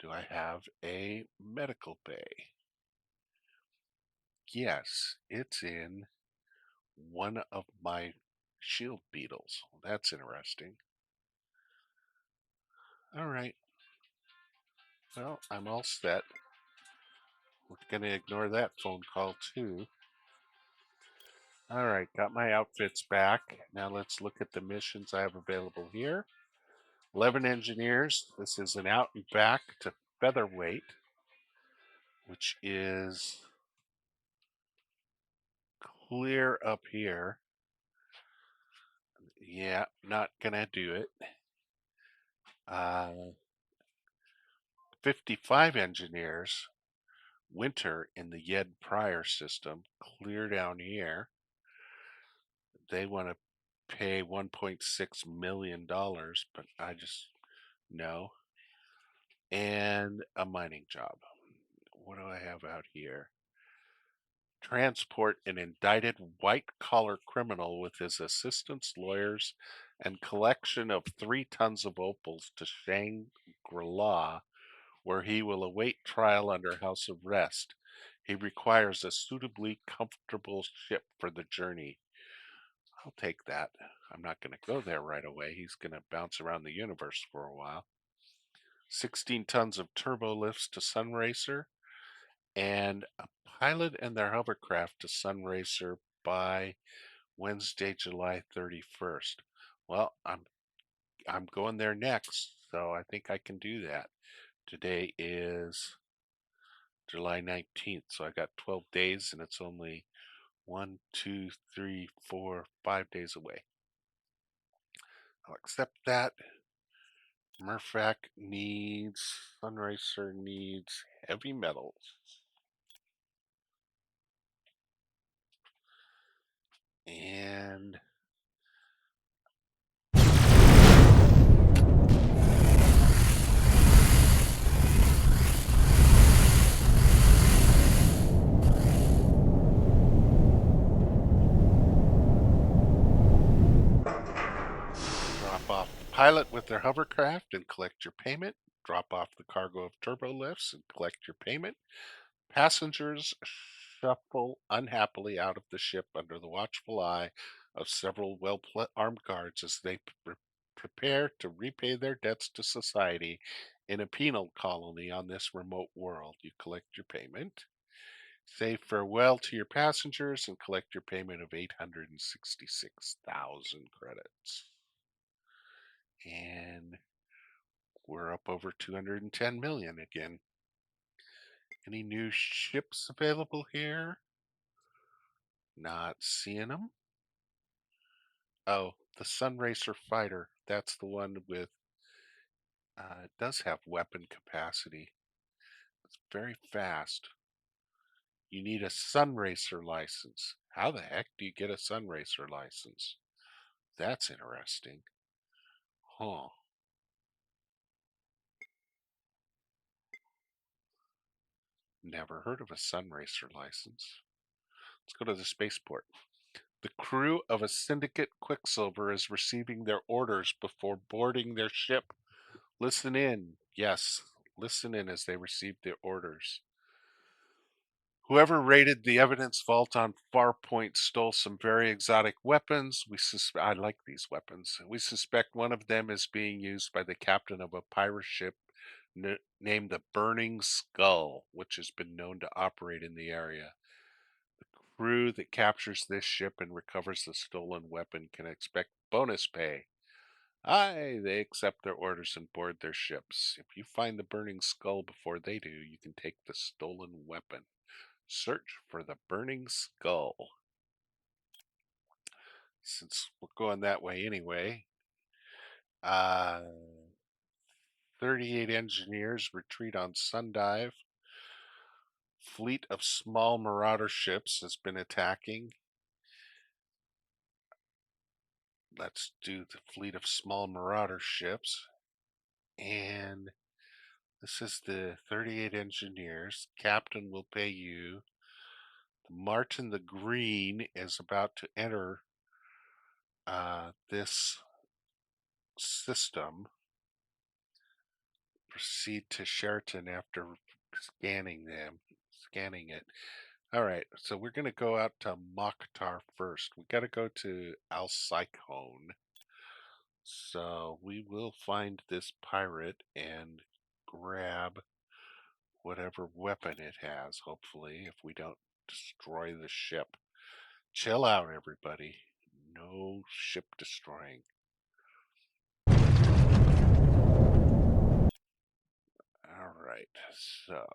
[SPEAKER 1] Do I have a medical bay? Yes, it's in one of my shield beetles. Well, that's interesting. All right. Well, I'm all set. We're going to ignore that phone call too. All right, got my outfits back. Now let's look at the missions I have available here. 11 engineers. This is an out and back to featherweight, which is clear up here. Yeah, not gonna do it. 55 engineers. Winter in the Yed Prior system, clear down here. They want to pay $1.6 million, but I just no. And a mining job. What do I have out here? Transport an indicted white-collar criminal with his assistants, lawyers, and collection of 3 tons of opals to Shangri-La, where he will await trial under house arrest. He requires a suitably comfortable ship for the journey. I'll take that. I'm not going to go there right away. He's going to bounce around the universe for a while. 16 tons of turbo lifts to Sunracer, and a pilot and their hovercraft to Sunracer by Wednesday, July 31st. Well, I'm going there next, so I think I can do that. Today is July 19th, so I got 12 days, and it's only 1, 2, 3, 4, 5 days away. I'll accept that. Sunracer needs heavy metals. And drop off the pilot with their hovercraft and collect your payment. Drop off the cargo of turbo lifts and collect your payment. Passengers shuffle unhappily out of the ship under the watchful eye of several well-armed guards as they prepare to repay their debts to society in a penal colony on this remote world. You collect your payment. Say farewell to your passengers and collect your payment of 866,000 credits. And we're up over 210 million again. Any new ships available here? Not seeing them. Oh, the Sunracer fighter. That's the one with, it does have weapon capacity. It's very fast. You need a Sunracer license. How the heck do you get a Sunracer license? That's interesting. Huh. Never heard of a Sunracer license. Let's go to the spaceport. The crew of a Syndicate Quicksilver is receiving their orders before boarding their ship. Listen in. Yes, listen in as they receive their orders. Whoever raided the evidence vault on Farpoint stole some very exotic weapons. I like these weapons. We suspect one of them is being used by the captain of a pirate ship named the Burning Skull, which has been known to operate in the area. The crew that captures this ship and recovers the stolen weapon can expect bonus pay. Aye, they accept their orders and board their ships. If you find the Burning Skull before they do, you can take the stolen weapon. Search for the Burning Skull. Since we're going that way anyway, uh, 38 engineers retreat on Sundive. Fleet of small marauder ships has been attacking. Let's do the fleet of small marauder ships. And this is the 38 engineers. Captain will pay you. Martin the Green is about to enter this system. Proceed to Sheraton after scanning it. All right, so we're going to go out to Mokhtar first. We got to go to Alcyone. So we will find this pirate and grab whatever weapon it has, hopefully, if we don't destroy the ship. Chill out, everybody. No ship destroying. All right, so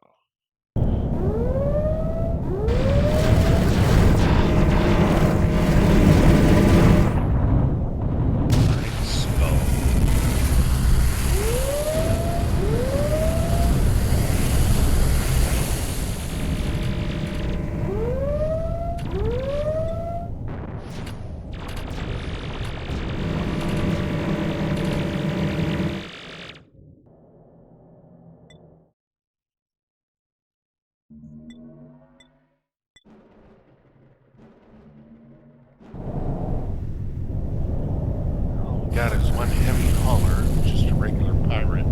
[SPEAKER 1] got is one heavy hauler, just a regular pirate.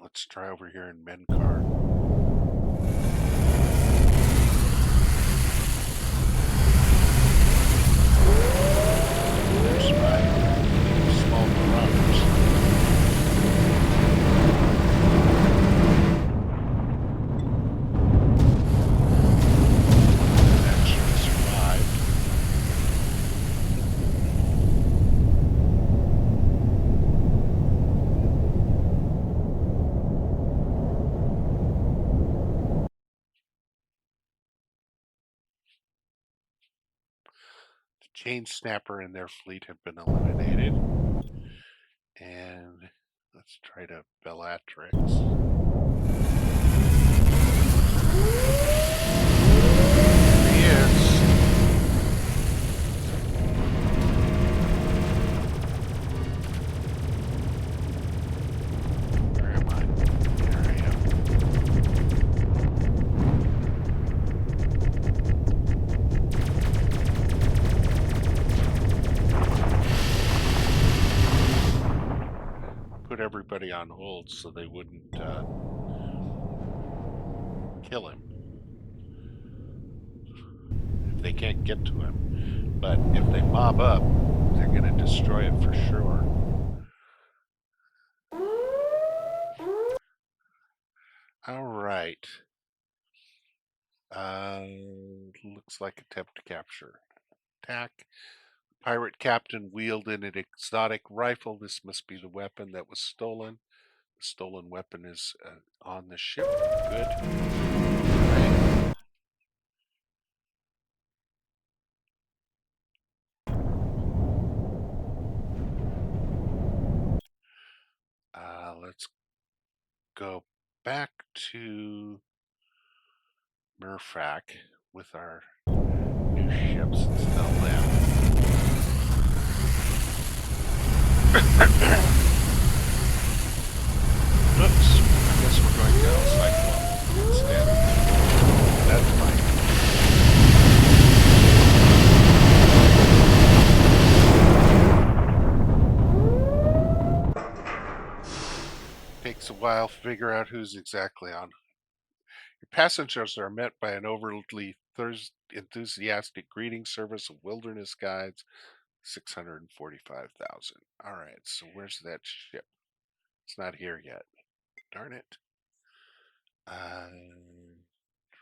[SPEAKER 1] Let's try over here in Menkar. Chain Snapper and their fleet have been eliminated. And let's try to Bellatrix. There he is. Where am I? There I am. Put everybody on hold so they wouldn't kill him if they can't get to him. But if they mob up, they're going to destroy it for sure. All right. Looks like attempt to capture. Attack. Pirate captain wielded an exotic rifle. This must be the weapon that was stolen. The stolen weapon is on the ship. Good. Right. Let's go back to Murfak with our new ships and sell them. Oops, I guess we're going to El Cyclone instead. That's fine. Takes a while to figure out who's exactly on. Your passengers are met by an overly enthusiastic greeting service of wilderness guides. 645,000. All right, so where's that ship? It's not here yet. Darn it.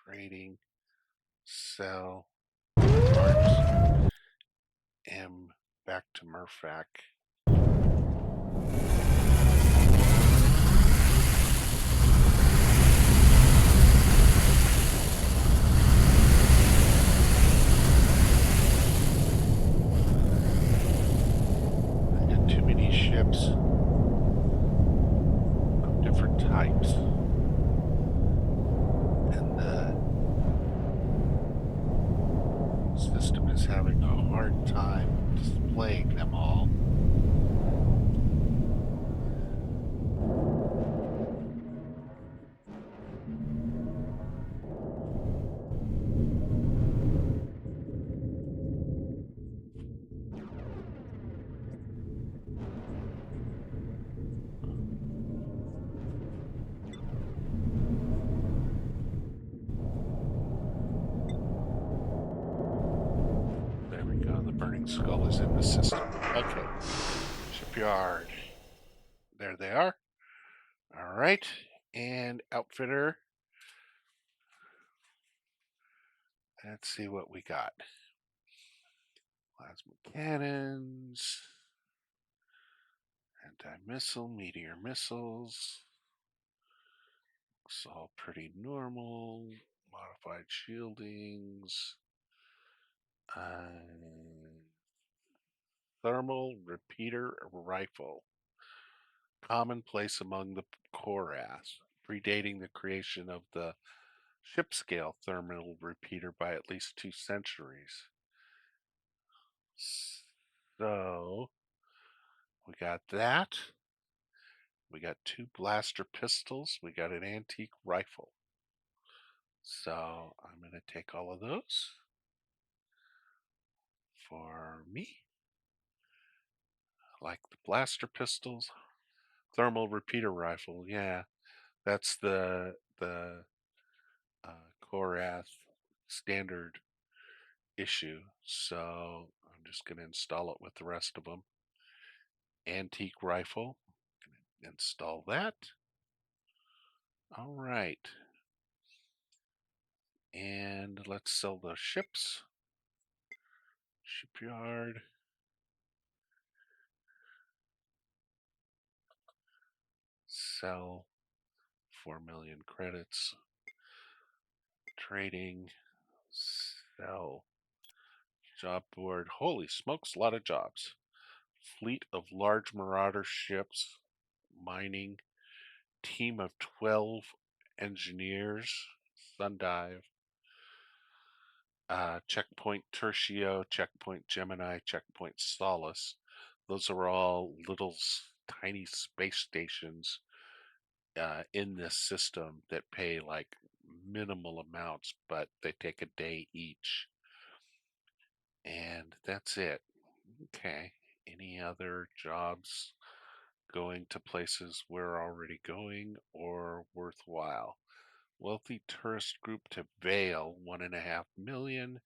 [SPEAKER 1] Trading, sell, parts, M, back to Murfak. I got too many ships of different types. And the system is having a hard time displaying them all. There we go. The burning skull is in the system. Okay. Shipyard. There they are. All right. And outfitter. Let's see what we got. Plasma cannons. Anti-missile, meteor missiles. Looks all pretty normal. Modified shieldings. Thermal repeater rifle. Commonplace among the Korath, predating the creation of the ship-scale thermal repeater by at least 2 centuries. So, we got that. We got 2 blaster pistols. We got an antique rifle. So, I'm going to take all of those for me. I like the blaster pistols. Thermal repeater rifle. Yeah, that's the Korath standard issue. So I'm just going to install it with the rest of them. Antique rifle. Install that. All right. And let's sell the ships. Shipyard. Sell 4 million credits. Trading. Sell Job board. Holy smokes, a lot of jobs. Fleet of large marauder ships, mining, team of 12 engineers, Sundive, checkpoint Tertio, checkpoint Gemini, checkpoint Solace. Those are all little tiny space stations in this system that pay like minimal amounts, but they take a day each. And that's it. Okay. Any other jobs going to places we're already going or worthwhile? Wealthy tourist group to Vale, 1.5 million.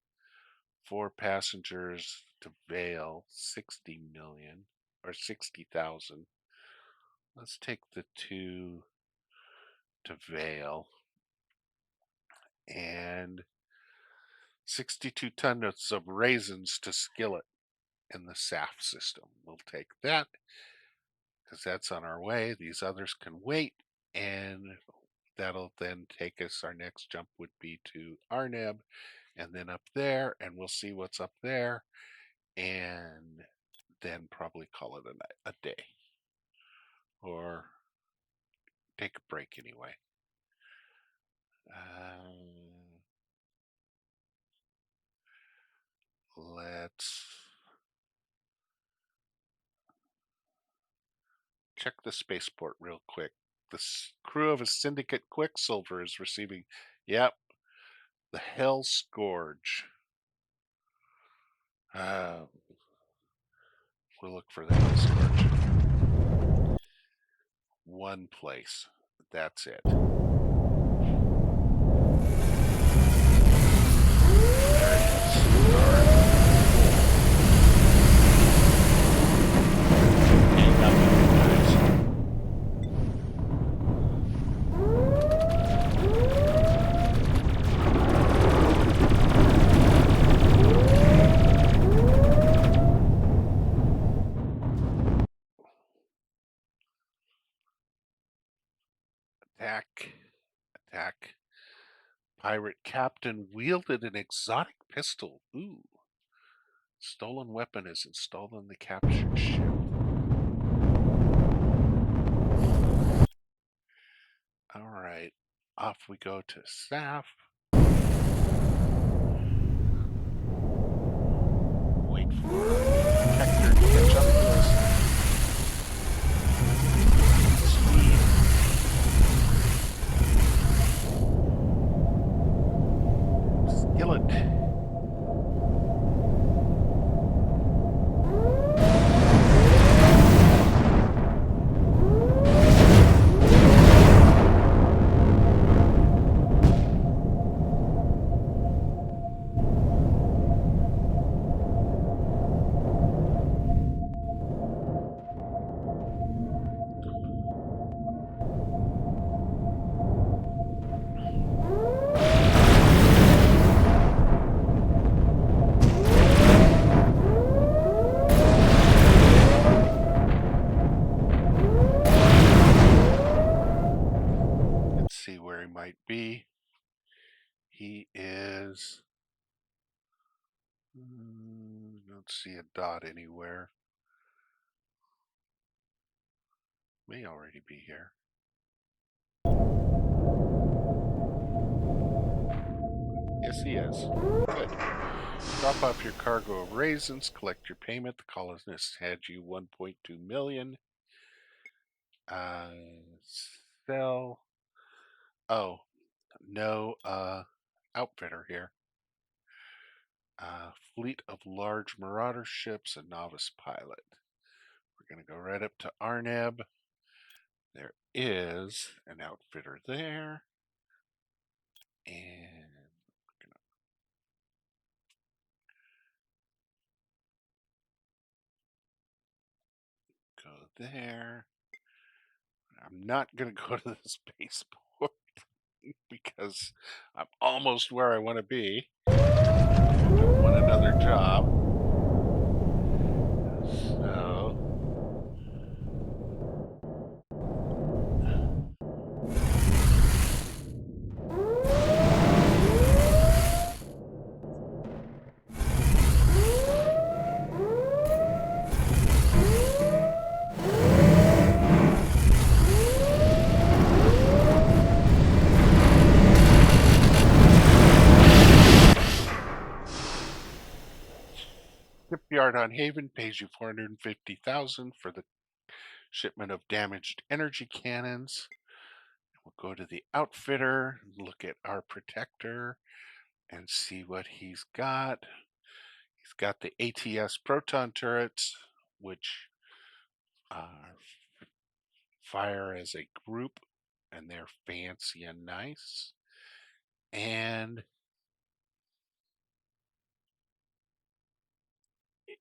[SPEAKER 1] 4 passengers to Vale, 60 million or 60,000. Let's take the two to Vale and 62 tons of raisins to Skillet in the SAF system. We'll take that because that's on our way. These others can wait, and that'll then take us. Our next jump would be to Arneb, and then up there, and we'll see what's up there, and then probably call it a day or take a break anyway. Let's check the spaceport real quick. The crew of a Syndicate Quicksilver is receiving, yep, the Hell Scourge. We'll look for the Hell Scourge. One place. That's it. There it is. Attack. Pirate captain wielded an exotic pistol. Ooh. Stolen weapon is installed on the captured ship. Alright. Off we go to SAF. Wait for Hector to catch up to us. Skillet. Might be. He is. Don't see a dot anywhere. May already be here. Yes, he is. Good. Drop off your cargo of raisins. Collect your payment. The colonists had you 1.2 million. Sell. Oh, no outfitter here. Fleet of large marauder ships, a novice pilot. We're going to go right up to Arneb. There is an outfitter there. And we're going to go there. I'm not going to go to the spaceport because I'm almost where I want to be. I don't want another job. So shipyard on Haven pays you 450,000 for the shipment of damaged energy cannons. We'll go to the outfitter, look at our protector, and see what he's got. He's got the ATS proton turrets, which fire as a group, and they're fancy and nice. And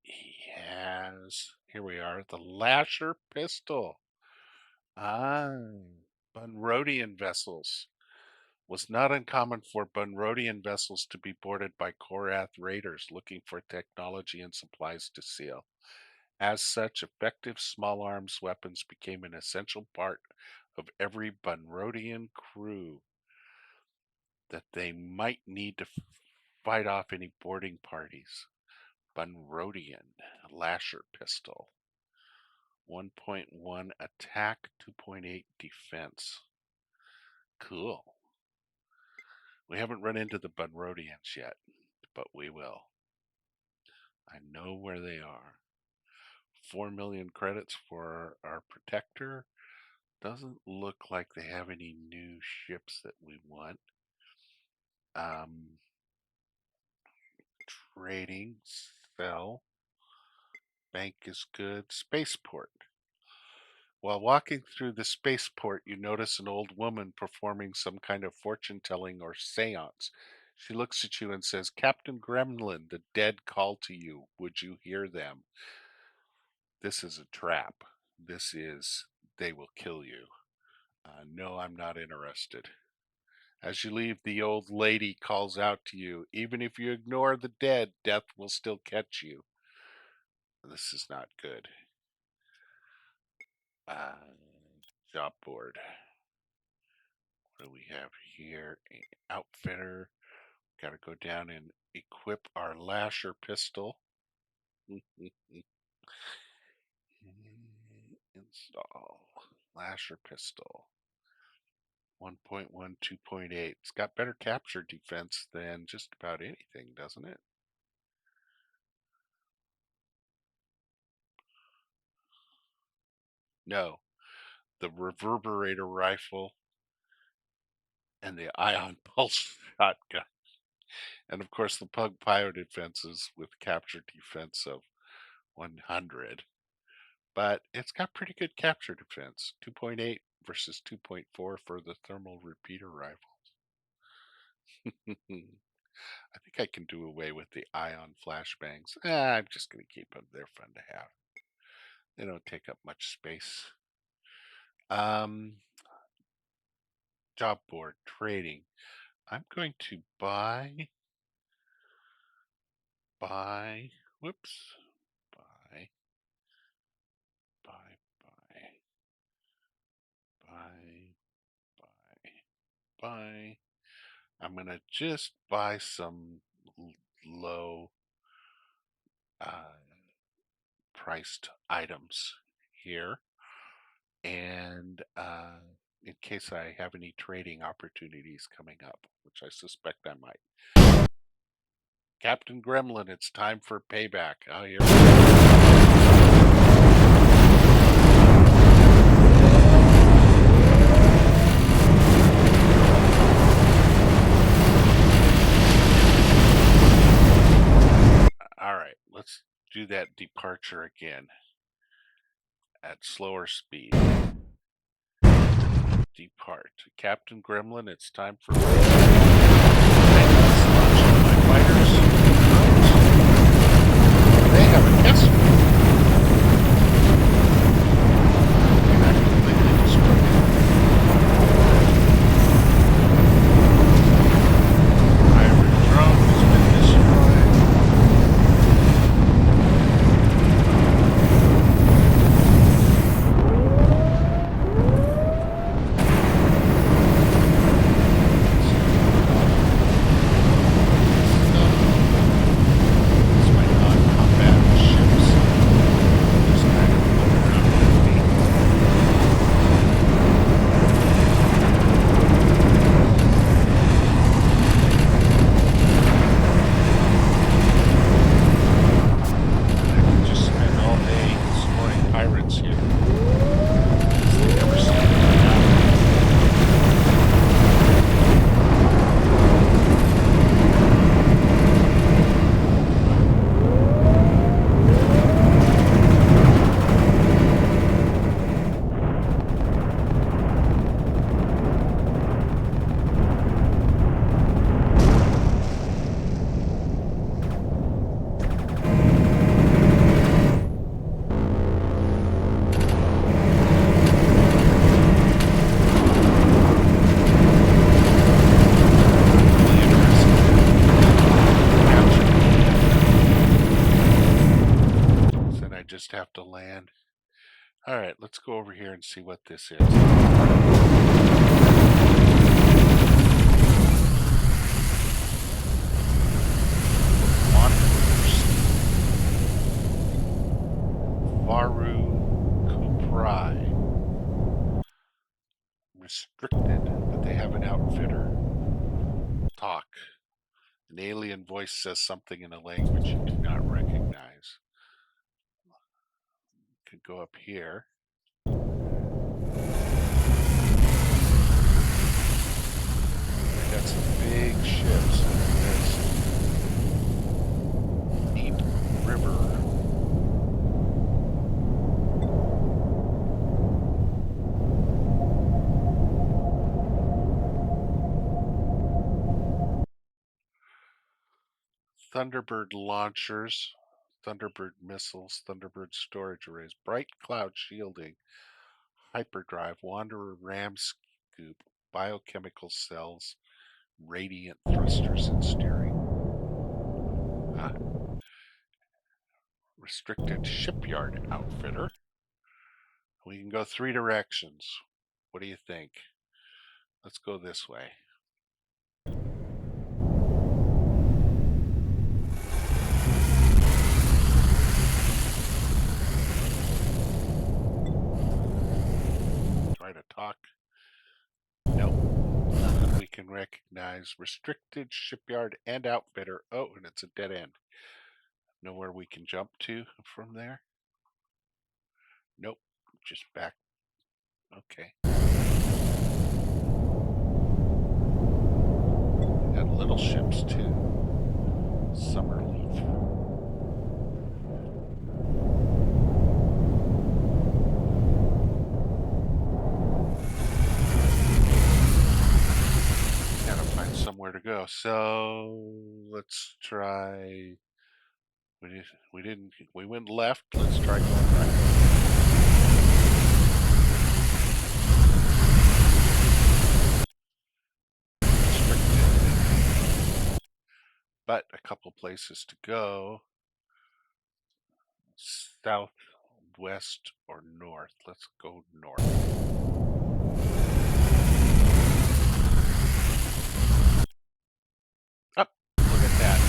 [SPEAKER 1] he has, here we are, the Lasher pistol. Bunrodian vessels. Was not uncommon for Bunrodian vessels to be boarded by Korath raiders looking for technology and supplies to seal. As such, effective small arms weapons became an essential part of every Bunrodian crew that they might need to fight off any boarding parties. Bunrodian Lasher pistol. 1.1 attack, 2.8 defense. Cool. We haven't run into the Bunrodians yet, but we will. I know where they are. 4 million credits for our protector. Doesn't look like they have any new ships that we want. Trading, sell. Bank is good. Spaceport. While walking through the spaceport, you notice an old woman performing some kind of fortune telling or seance. She looks at you and says, "Captain Gremlin, the dead call to you. Would you hear them?" This is a trap. This is, they will kill you. No, I'm not interested. As you leave, the old lady calls out to you, "Even if you ignore the dead, death will still catch you." This is not good. Job board. What do we have here? Outfitter. Got to go down and equip our Lasher pistol. Install Lasher pistol. 1.1, 2.8. It's got better capture defense than just about anything, doesn't it? No. The reverberator rifle and the ion pulse shotgun. And of course, the Pug Pyro defenses with capture defense of 100. But it's got pretty good capture defense. 2.8 versus 2.4 for the thermal repeater rifles. I think I can do away with the ion flashbangs. I'm just going to keep them. They're fun to have. They don't take up much space. Job board trading. I'm going to buy, whoops, buy, I'm going to just buy some low priced items here. And in case I have any trading opportunities coming up, which I suspect I might. Captain Gremlin, it's time for payback. Oh, here we go. All right, let's do that departure again at slower speed. Depart. Captain Gremlin, it's time for my fighters. They have a test. land. All right, let's go over here and see what this is. Wanderers. Varu Kuprai. Restricted, but they have an outfitter. Talk. An alien voice says something in a language you do not recognize. Could go up here. They got some big ships. There's deep river. Thunderbird launchers, Thunderbird missiles, Thunderbird storage arrays, bright cloud shielding, hyperdrive, Wanderer ram scoop, biochemical cells, radiant thrusters and steering. Ah, restricted shipyard outfitter. We can go three directions. What do you think? Let's go this way. Try to talk. Nope. Nothing we can recognize. Restricted shipyard and outfitter. Oh, and it's a dead end. Nowhere we can jump to from there? Nope. Just back. Okay. Got little ships too. Summer leaf. Gotta find somewhere to go. So let's try. We didn't. We went left. Let's try going right. Restricted. But a couple places to go. South, west, or north. Let's go north. Up. Look at that.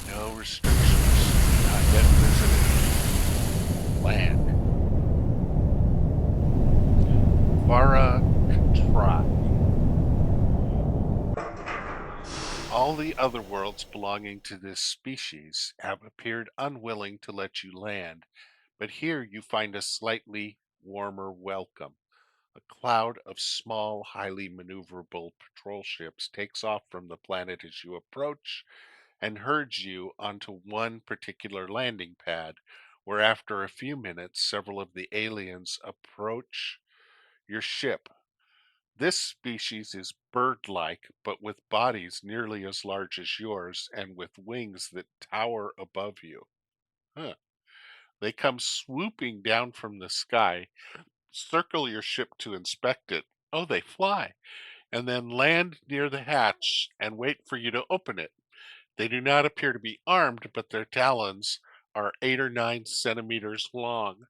[SPEAKER 1] No restrictions. Not yet visited. Land. Vara Katrai. All the other worlds belonging to this species have appeared unwilling to let you land, but here you find a slightly warmer welcome. A cloud of small, highly maneuverable patrol ships takes off from the planet as you approach and herds you onto one particular landing pad, where after a few minutes, several of the aliens approach your ship. This species is bird-like, but with bodies nearly as large as yours and with wings that tower above you. Huh. They come swooping down from the sky, circle your ship to inspect it. Oh, they fly, and then land near the hatch and wait for you to open it. They do not appear to be armed, but their talons are 8 or 9 centimeters long.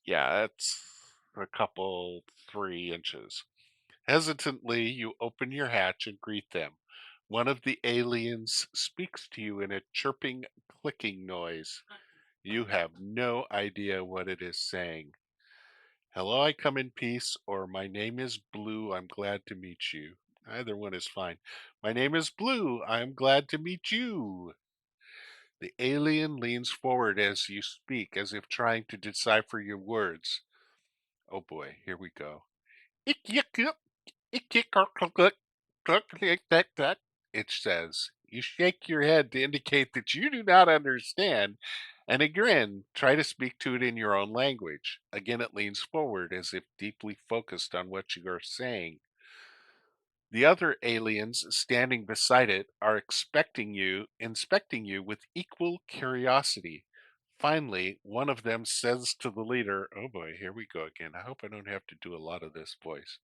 [SPEAKER 1] Yeah, that's a couple, 3 inches. Hesitantly, you open your hatch and greet them. One of the aliens speaks to you in a chirping, clicking noise. You have no idea what it is saying. Hello, I come in peace, or my name is Blue, I'm glad to meet you. Either one is fine. My name is Blue, I'm glad to meet you. The alien leans forward as you speak, as if trying to decipher your words. Oh boy, here we go. It says. You shake your head to indicate that you do not understand, and again try to speak to it in your own language. Again, it leans forward as if deeply focused on what you are saying. The other aliens standing beside it are inspecting you with equal curiosity. Finally, one of them says to the leader, oh boy, here we go again. I hope I don't have to do a lot of this voice.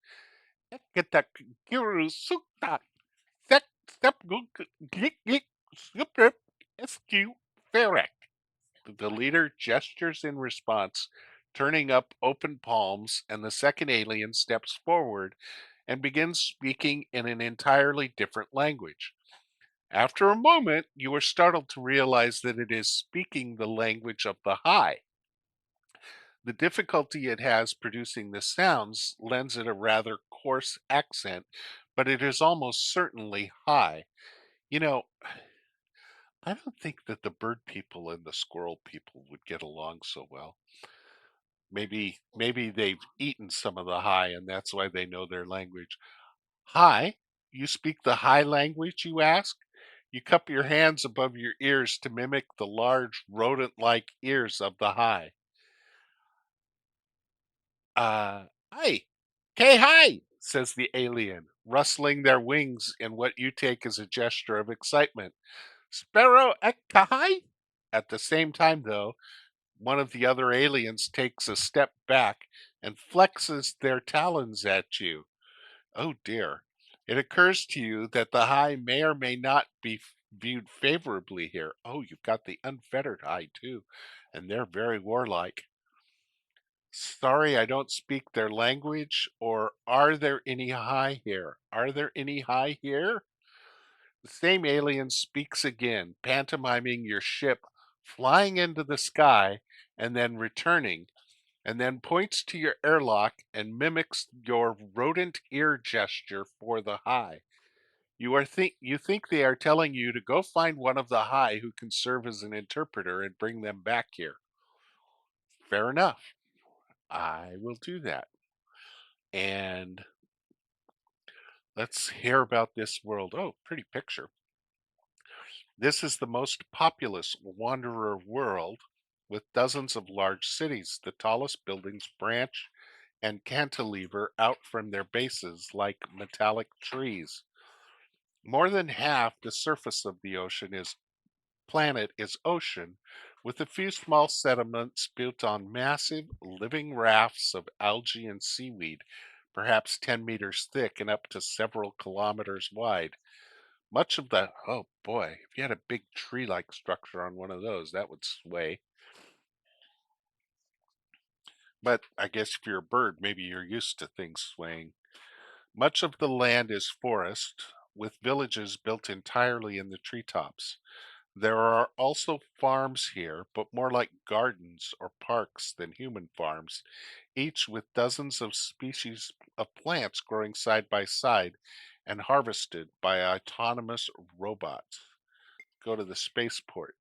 [SPEAKER 1] The leader gestures in response, turning up open palms, and the second alien steps forward and begins speaking in an entirely different language. After a moment, you are startled to realize that it is speaking the language of the high. The difficulty it has producing the sounds lends it a rather coarse accent, but it is almost certainly high. You know, I don't think that the bird people and the squirrel people would get along so well. Maybe they've eaten some of the high and that's why they know their language. Hi, you speak the high language, you ask? You cup your hands above your ears to mimic the large rodent like ears of the high. Hi. Hi, says the alien, rustling their wings in what you take as a gesture of excitement. Sparrow Ekahai? At the same time, though, one of the other aliens takes a step back and flexes their talons at you. Oh dear. It occurs to you that the high may or may not be viewed favorably here. Oh, you've got the unfettered high too, and they're very warlike. Sorry, I don't speak their language, or are there any high here? Are there any high here? The same alien speaks again, pantomiming your ship flying into the sky and then returning, and then points to your airlock and mimics your rodent ear gesture for the high. You think they are telling you to go find one of the high who can serve as an interpreter and bring them back here. Fair enough. I will do that. And let's hear about this world. Oh, pretty picture. This is the most populous wanderer world with dozens of large cities. The tallest buildings branch and cantilever out from their bases like metallic trees. More than half the surface of the planet is ocean, with a few small sediments built on massive living rafts of algae and seaweed, perhaps 10 meters thick and up to several kilometers wide. Much of the, oh boy, if you had a big tree like structure on one of those, that would sway. But I guess if you're a bird, maybe you're used to things swaying. Much of the land is forest, with villages built entirely in the treetops. There are also farms here, but more like gardens or parks than human farms, each with dozens of species of plants growing side by side and harvested by autonomous robots. Go to the spaceport.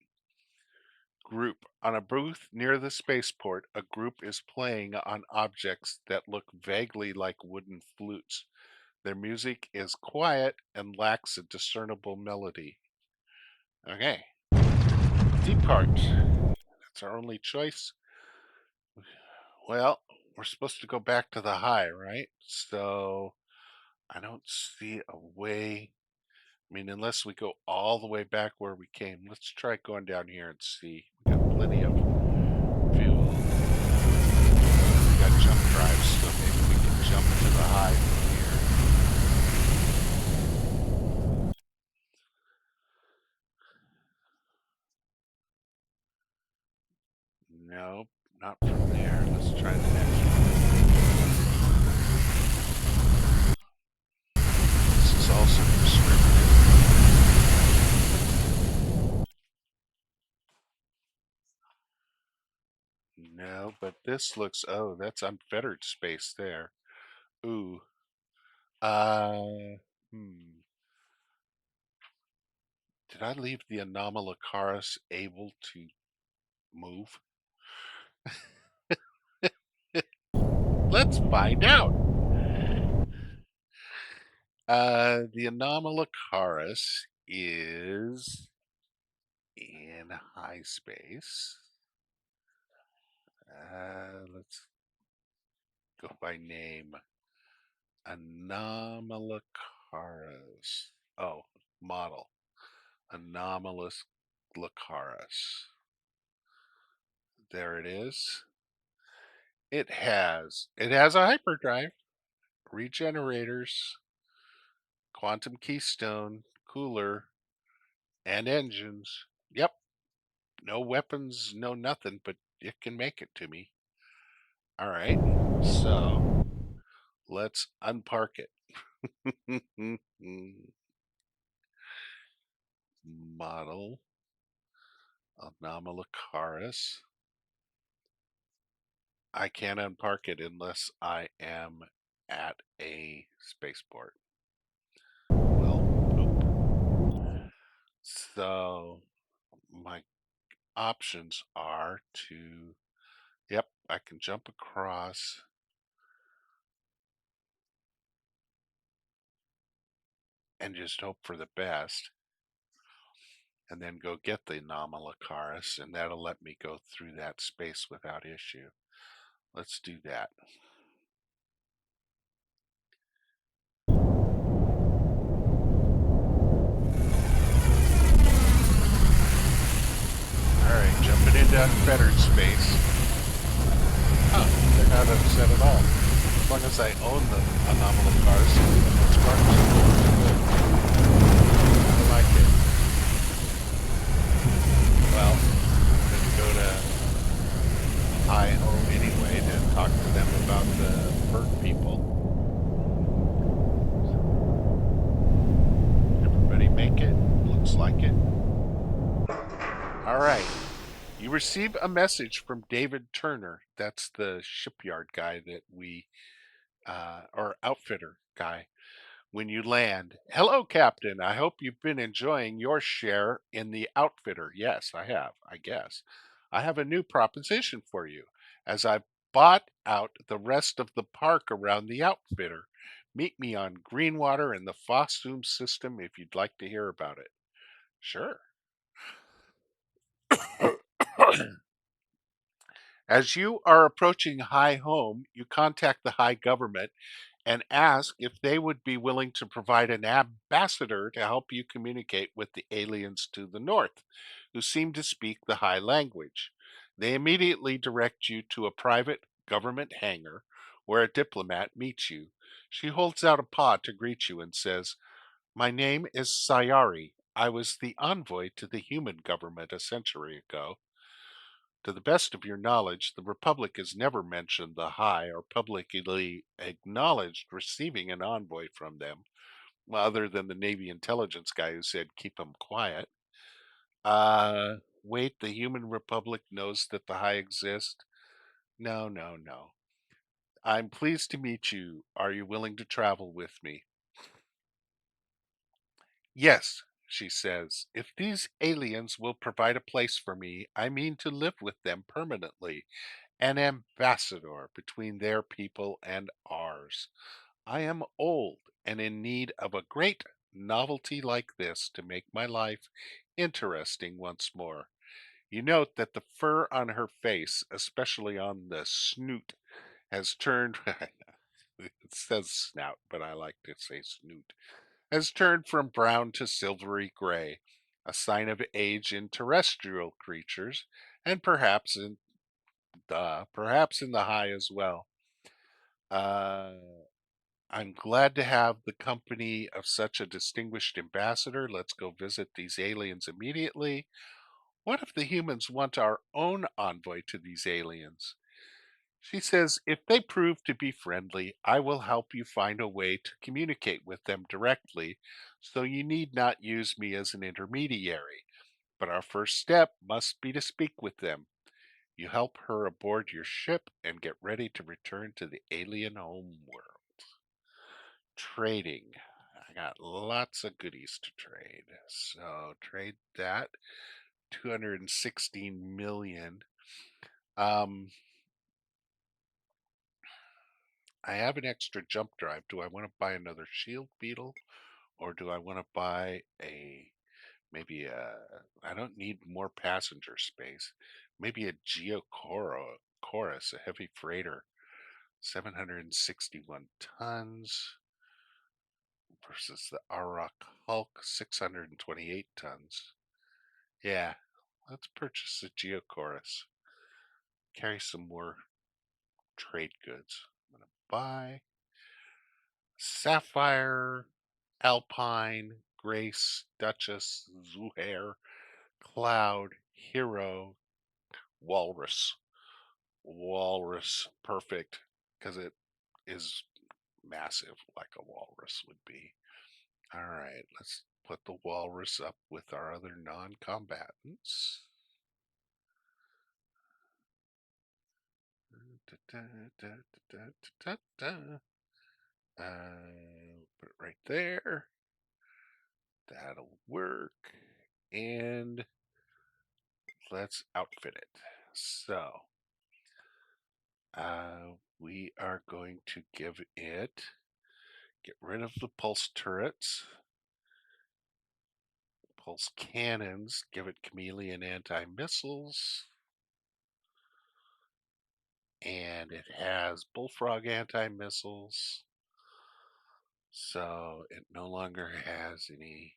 [SPEAKER 1] Group. On a booth near the spaceport, a group is playing on objects that look vaguely like wooden flutes. Their music is quiet and lacks a discernible melody. Okay, depart. That's our only choice. Well, we're supposed to go back to the high, right? So I don't see a way. I mean, unless we go all the way back where we came. Let's try going down here and see. We got plenty of fuel. We got jump drives, so maybe we can jump to the high from here. Nope, not from there. Let's try the next one. This is also prescriptive. No, but this looks, oh, that's unfettered space there. Ooh. Uh, hmm. Did I leave the Anomalocaris able to move? Let's find out. The Anomalocaris is in high space. Let's go by name. Anomalocaris. Oh, model. Anomalous Lacaris. There it is. It has a hyperdrive, regenerators, quantum keystone, cooler, and engines. Yep, No weapons, no nothing, but it can make it to me. All right. So let's unpark it. Model Anomalocaris. I can't unpark it unless I am at a spaceport. Well, poop. So my options are to, yep, I can jump across and just hope for the best and then go get the Anomalocaris, and that'll let me go through that space without issue. Let's do that. Alright, jumping into unfettered space. Oh, they're not upset at all. As long as I own the Anomalocaris, it's works. I like it. Well, I'm going to go to High Home anyway to talk to them about the bird people. Everybody make it? Looks like it. All right. You receive a message from David Turner. That's the shipyard guy that or outfitter guy. When you land, hello, Captain. I hope you've been enjoying your share in the outfitter. Yes, I have, I guess. I have a new proposition for you, as I bought out the rest of the park around the outfitter. Meet me on Greenwater in the Fossum system if you'd like to hear about it. Sure. As you are approaching High Home, you contact the High Government and ask if they would be willing to provide an ambassador to help you communicate with the aliens to the north, who seem to speak the High language. They immediately direct you to a private government hangar where a diplomat meets you. She holds out a paw to greet you and says, "My name is Sayari. I was the envoy to the human government a century ago. To the best of your knowledge, the Republic has never mentioned the High or publicly acknowledged receiving an envoy from them, other than the Navy intelligence guy who said keep them quiet. Wait, the human Republic knows that the High exist? No, no, no. I'm pleased to meet you. Are you willing to travel with me?" "Yes," she says. "If these aliens will provide a place for me, I mean to live with them permanently. An ambassador between their people and ours. I am old and in need of a great novelty like this to make my life interesting once more." You note that the fur on her face, especially on the snoot, has turned, it says snout, but I like to say snoot, has turned from brown to silvery gray, a sign of age in terrestrial creatures, and perhaps in the High as well. Uh, I'm glad to have the company of such a distinguished ambassador. Let's go visit these aliens immediately. What if the humans want our own envoy to these aliens? She says, if they prove to be friendly, I will help you find a way to communicate with them directly, so you need not use me as an intermediary. But our first step must be to speak with them. You help her aboard your ship and get ready to return to the alien home world. Trading. I got lots of goodies to trade. So trade that. 216 million. Um, I have an extra jump drive. Do I want to buy another shield beetle, or do I want to buy a maybe a? I don't need more passenger space. Maybe a Chorus, a heavy freighter, 761 tons versus the Arak Hulk, 628 tons. Yeah, let's purchase the Geochorus. Carry some more trade goods. I'm going to buy Sapphire, Alpine, Grace, Duchess, Zuhair, Cloud, Hero walrus. Walrus, perfect, because it is massive like a walrus would be. All right, let's put the walrus up with our other non-combatants. Put it right there. That'll work. And let's outfit it. So, we are going to give it, get rid of the pulse turrets, pulse cannons, give it chameleon anti-missiles, and it has bullfrog anti-missiles, so it no longer has any.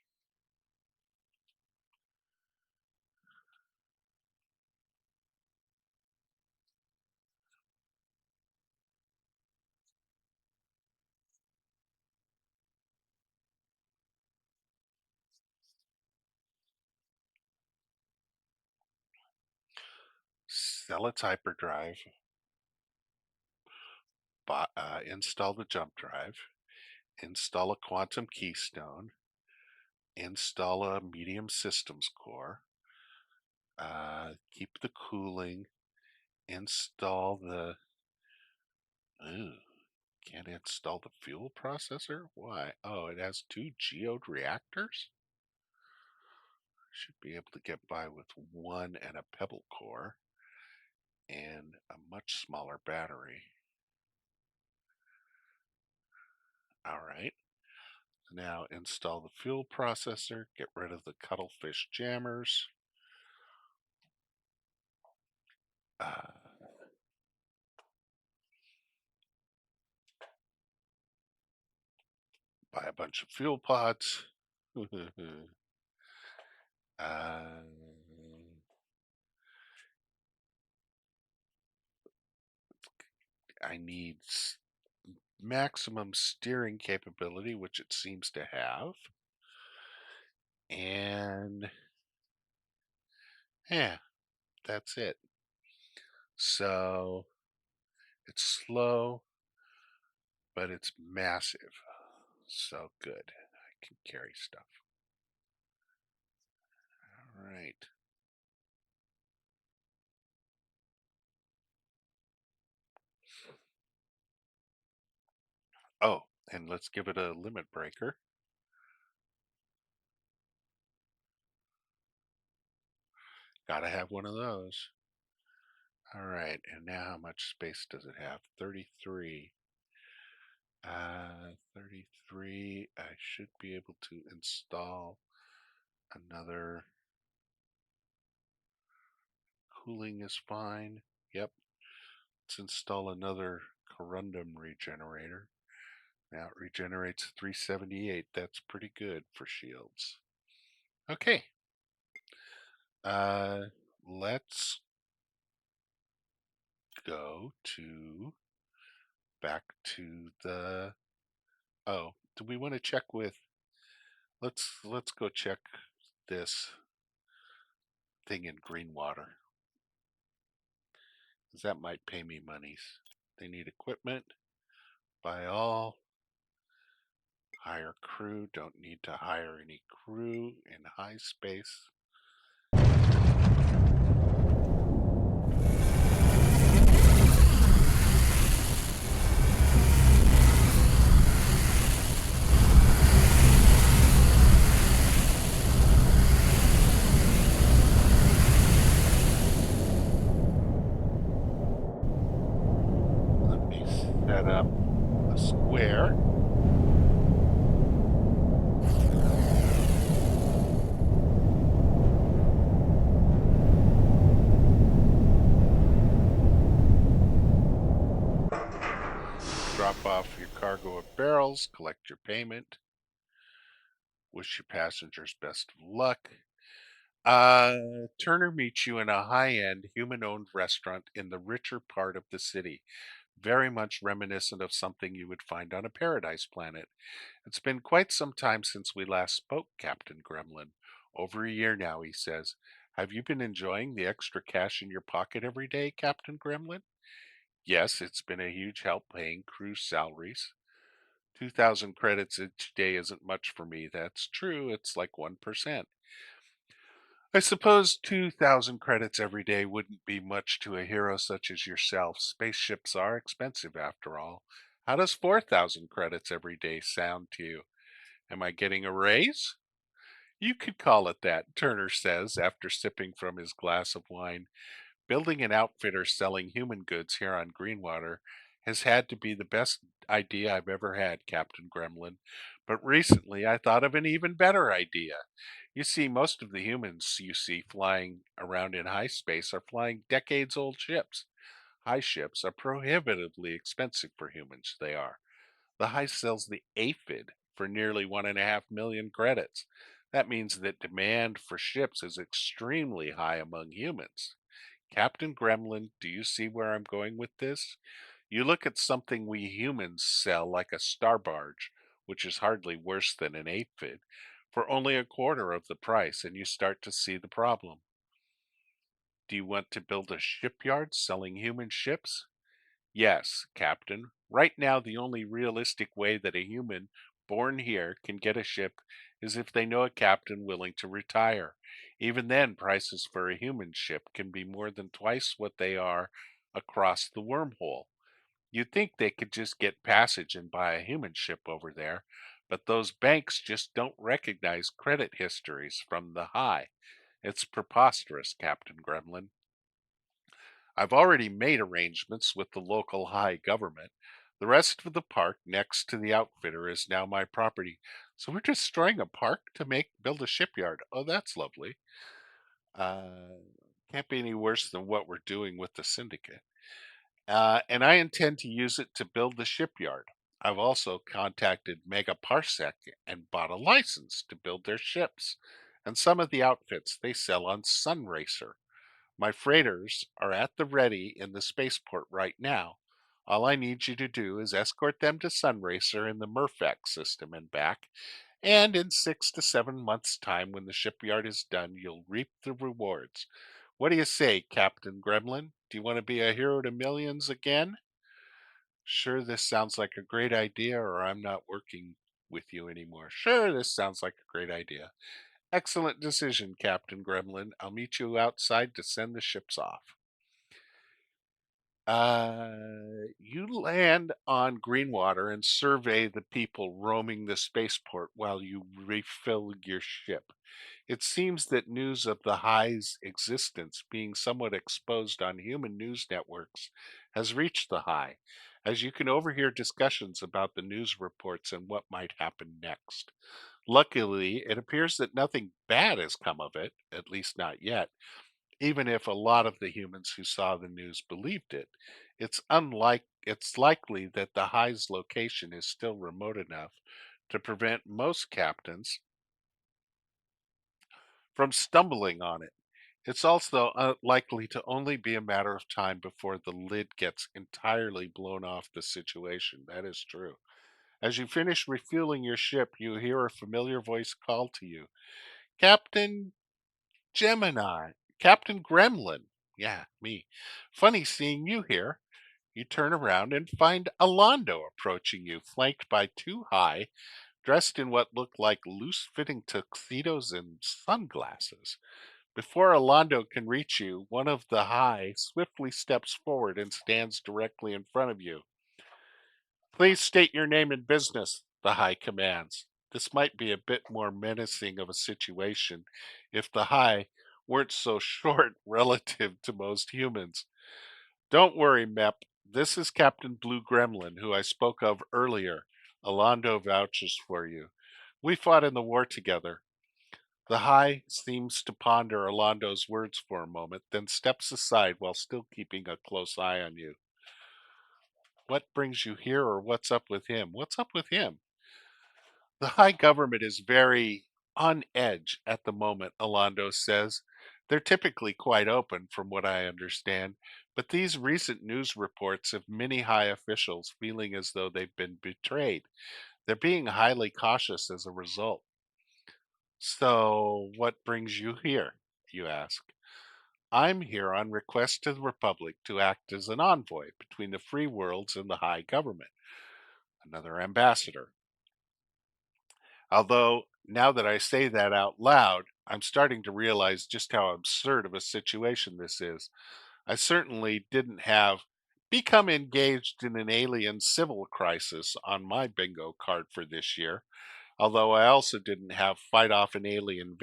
[SPEAKER 1] Sell its hyperdrive, install the jump drive, install a quantum keystone, install a medium systems core, keep the cooling, install the. Ooh, can't install the fuel processor? Why? Oh, it has two geode reactors? Should be able to get by with one and a pebble core and a much smaller battery. All right. Now install the fuel processor, get rid of the cuttlefish jammers. Uh, buy a bunch of fuel pods. uh, I need maximum steering capability, which it seems to have. And yeah, that's it. So it's slow, but it's massive. So good. I can carry stuff. All right. Oh, and let's give it a limit breaker. Gotta have one of those. All right, and now how much space does it have? 33. 33. I should be able to install another. Cooling is fine. Yep. Let's install another corundum regenerator. Now it regenerates 378. That's pretty good for shields. Okay. Uh, let's go to back to the. Oh, do we want to check with? Let's go check this thing in Greenwater, because that might pay me monies. They need equipment. Buy all. Hire crew. Don't need to hire any crew in high space. Let me set up a square. Drop off your cargo of barrels, collect your payment. Wish your passengers best of luck. Turner meets you in a high-end, human-owned restaurant in the richer part of the city, very much reminiscent of something you would find on a paradise planet. It's been quite some time since we last spoke, Captain Gremlin. Over a year now, he says. Have you been enjoying the extra cash in your pocket every day, Captain Gremlin? Yes, it's been a huge help paying crew salaries. 2,000 credits each day isn't much for me. That's true. It's like 1%. I suppose 2,000 credits every day wouldn't be much to a hero such as yourself. Spaceships are expensive after all. How does 4,000 credits every day sound to you? Am I getting a raise? You could call it that, Turner says after sipping from his glass of wine. Building an outfitter selling human goods here on Greenwater has had to be the best idea I've ever had, Captain Gremlin. But recently I thought of an even better idea. You see, most of the humans you see flying around in high space are flying decades old ships. High ships are prohibitively expensive for humans, they are. The high sells the aphid for nearly 1.5 million credits. That means that demand for ships is extremely high among humans. Captain Gremlin, do you see where I'm going with this? You look at something we humans sell like a star barge, which is hardly worse than an aphid, for only a quarter of the price, and you start to see the problem. Do you want to build a shipyard selling human ships? Yes, Captain. Right now, the only realistic way that a human born here can get a ship is if they know a captain willing to retire. Even then, prices for a human ship can be more than twice what they are across the wormhole. You'd think they could just get passage and buy a human ship over there, but those banks just don't recognize credit histories from the high. It's preposterous, Captain Gremlin. I've already made arrangements with the local high government. The rest of the park next to the outfitter is now my property. So we're destroying a park to make build a shipyard. Oh, that's lovely. Uh, can't be any worse than what we're doing with the syndicate. And I intend to use it to build the shipyard. I've also contacted Mega Parsec and bought a license to build their ships and some of the outfits they sell on Sunracer. My freighters are at the ready in the spaceport right now. All I need you to do is escort them to Sunracer in the Murphac system and back, and in 6 to 7 months' time, when the shipyard is done, you'll reap the rewards. What do you say, Captain Gremlin? Do you want to be a hero to millions again? Sure, this sounds like a great idea, or I'm not working with you anymore. Sure, this sounds like a great idea. Excellent decision, Captain Gremlin. I'll meet you outside to send the ships off. You land on Greenwater and survey the people roaming the spaceport while you refill your ship. It seems that news of the High's existence being somewhat exposed on human news networks has reached the High, as you can overhear discussions about the news reports and what might happen next. Luckily, it appears that nothing bad has come of it, at least not yet, even if a lot of the humans who saw the news believed it. It's likely that the High's location is still remote enough to prevent most captains from stumbling on it. It's also likely to only be a matter of time before the lid gets entirely blown off the situation. That is true. As you finish refueling your ship, you hear a familiar voice call to you. Captain Gemini, Captain Gremlin. Yeah, me. Funny seeing you here. You turn around and find Alondo approaching you, flanked by two high, dressed in what look like loose fitting tuxedos and sunglasses. Before Alondo can reach you, one of the high swiftly steps forward and stands directly in front of you. Please state your name and business, the high commands. This might be a bit more menacing of a situation if the high weren't so short relative to most humans. Don't worry, Mep. This is Captain Blue Gremlin, who I spoke of earlier. Alondo vouches for you. We fought in the war together. The High seems to ponder Alondo's words for a moment, then steps aside while still keeping a close eye on you. What brings you here, or what's up with him? What's up with him? The High Government is very on edge at the moment, Alondo says. They're typically quite open, from what I understand, but these recent news reports of many high officials feeling as though they've been betrayed. They're being highly cautious as a result. So, what brings you here? you ask? I'm here on request to the Republic to act as an envoy between the free worlds and the High Government, another ambassador. Although, now that I say that out loud, I'm starting to realize just how absurd of a situation this is. I certainly didn't have become engaged in an alien civil crisis on my bingo card for this year, although I also didn't have fight off an alien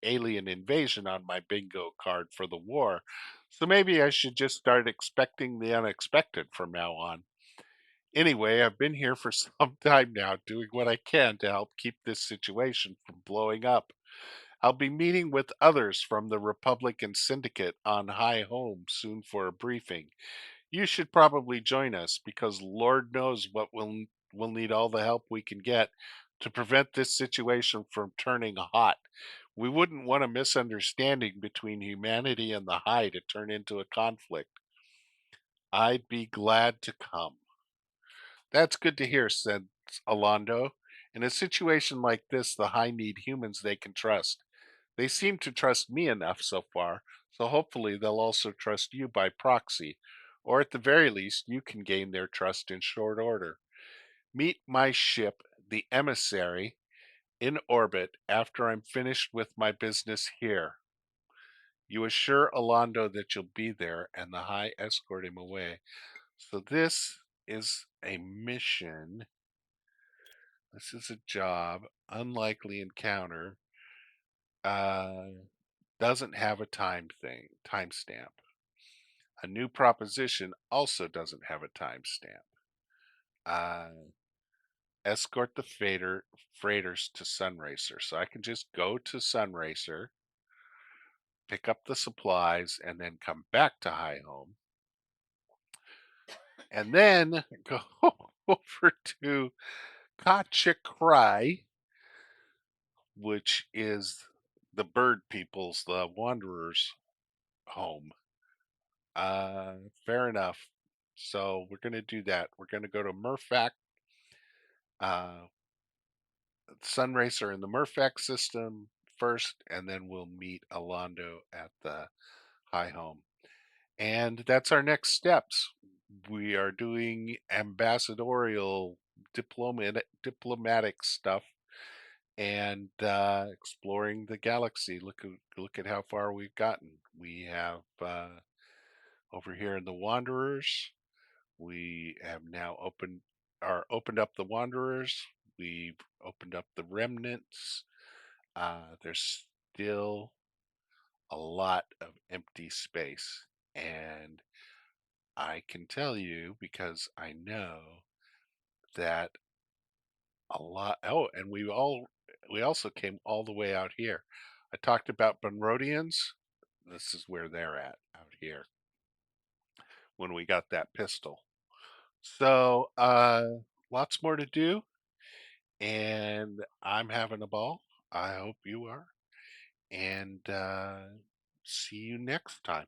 [SPEAKER 1] invasion on my bingo card for the war. So maybe I should just start expecting the unexpected from now on. Anyway, I've been here for some time now, doing what I can to help keep this situation from blowing up. I'll be meeting with others from the Republican Syndicate on High Home soon for a briefing. You should probably join us because Lord knows what we'll need all the help we can get to prevent this situation from turning hot. We wouldn't want a misunderstanding between humanity and the High to turn into a conflict. I'd be glad to come. That's good to hear, said Alondo. In a situation like this, the High need humans they can trust. They seem to trust me enough so far, so hopefully they'll also trust you by proxy, or at the very least, you can gain their trust in short order. Meet my ship, the Emissary, in orbit after I'm finished with my business here. You assure Alondo that you'll be there, and the High escort him away. So this is a mission. This is a job. Unlikely encounter. Uh, doesn't have a timestamp. A new proposition also doesn't have a timestamp. Uh, escort the freighters to Sunracer. So I can just go to Sunracer, pick up the supplies, and then come back to High Home, and then go over to Kachikrai, which is the bird people's, the wanderers' home. Fair enough. So we're going to do that. We're going to go to Murfac, uh, Sunracer in the Murfac system first, and then we'll meet Alondo at the High Home. And that's our next steps. We are doing ambassadorial diplomatic stuff and exploring the galaxy. Look at how far we've gotten. We have over here in the Wanderers. We have now opened up the Wanderers. We've opened up the Remnants. There's still a lot of empty space, and I can tell you because I know that a lot. Oh, and we also came all the way out here. I talked about Bunrodians. This is where they're at out here when we got that pistol. So, lots more to do, and I'm having a ball. I hope you are. And see you next time.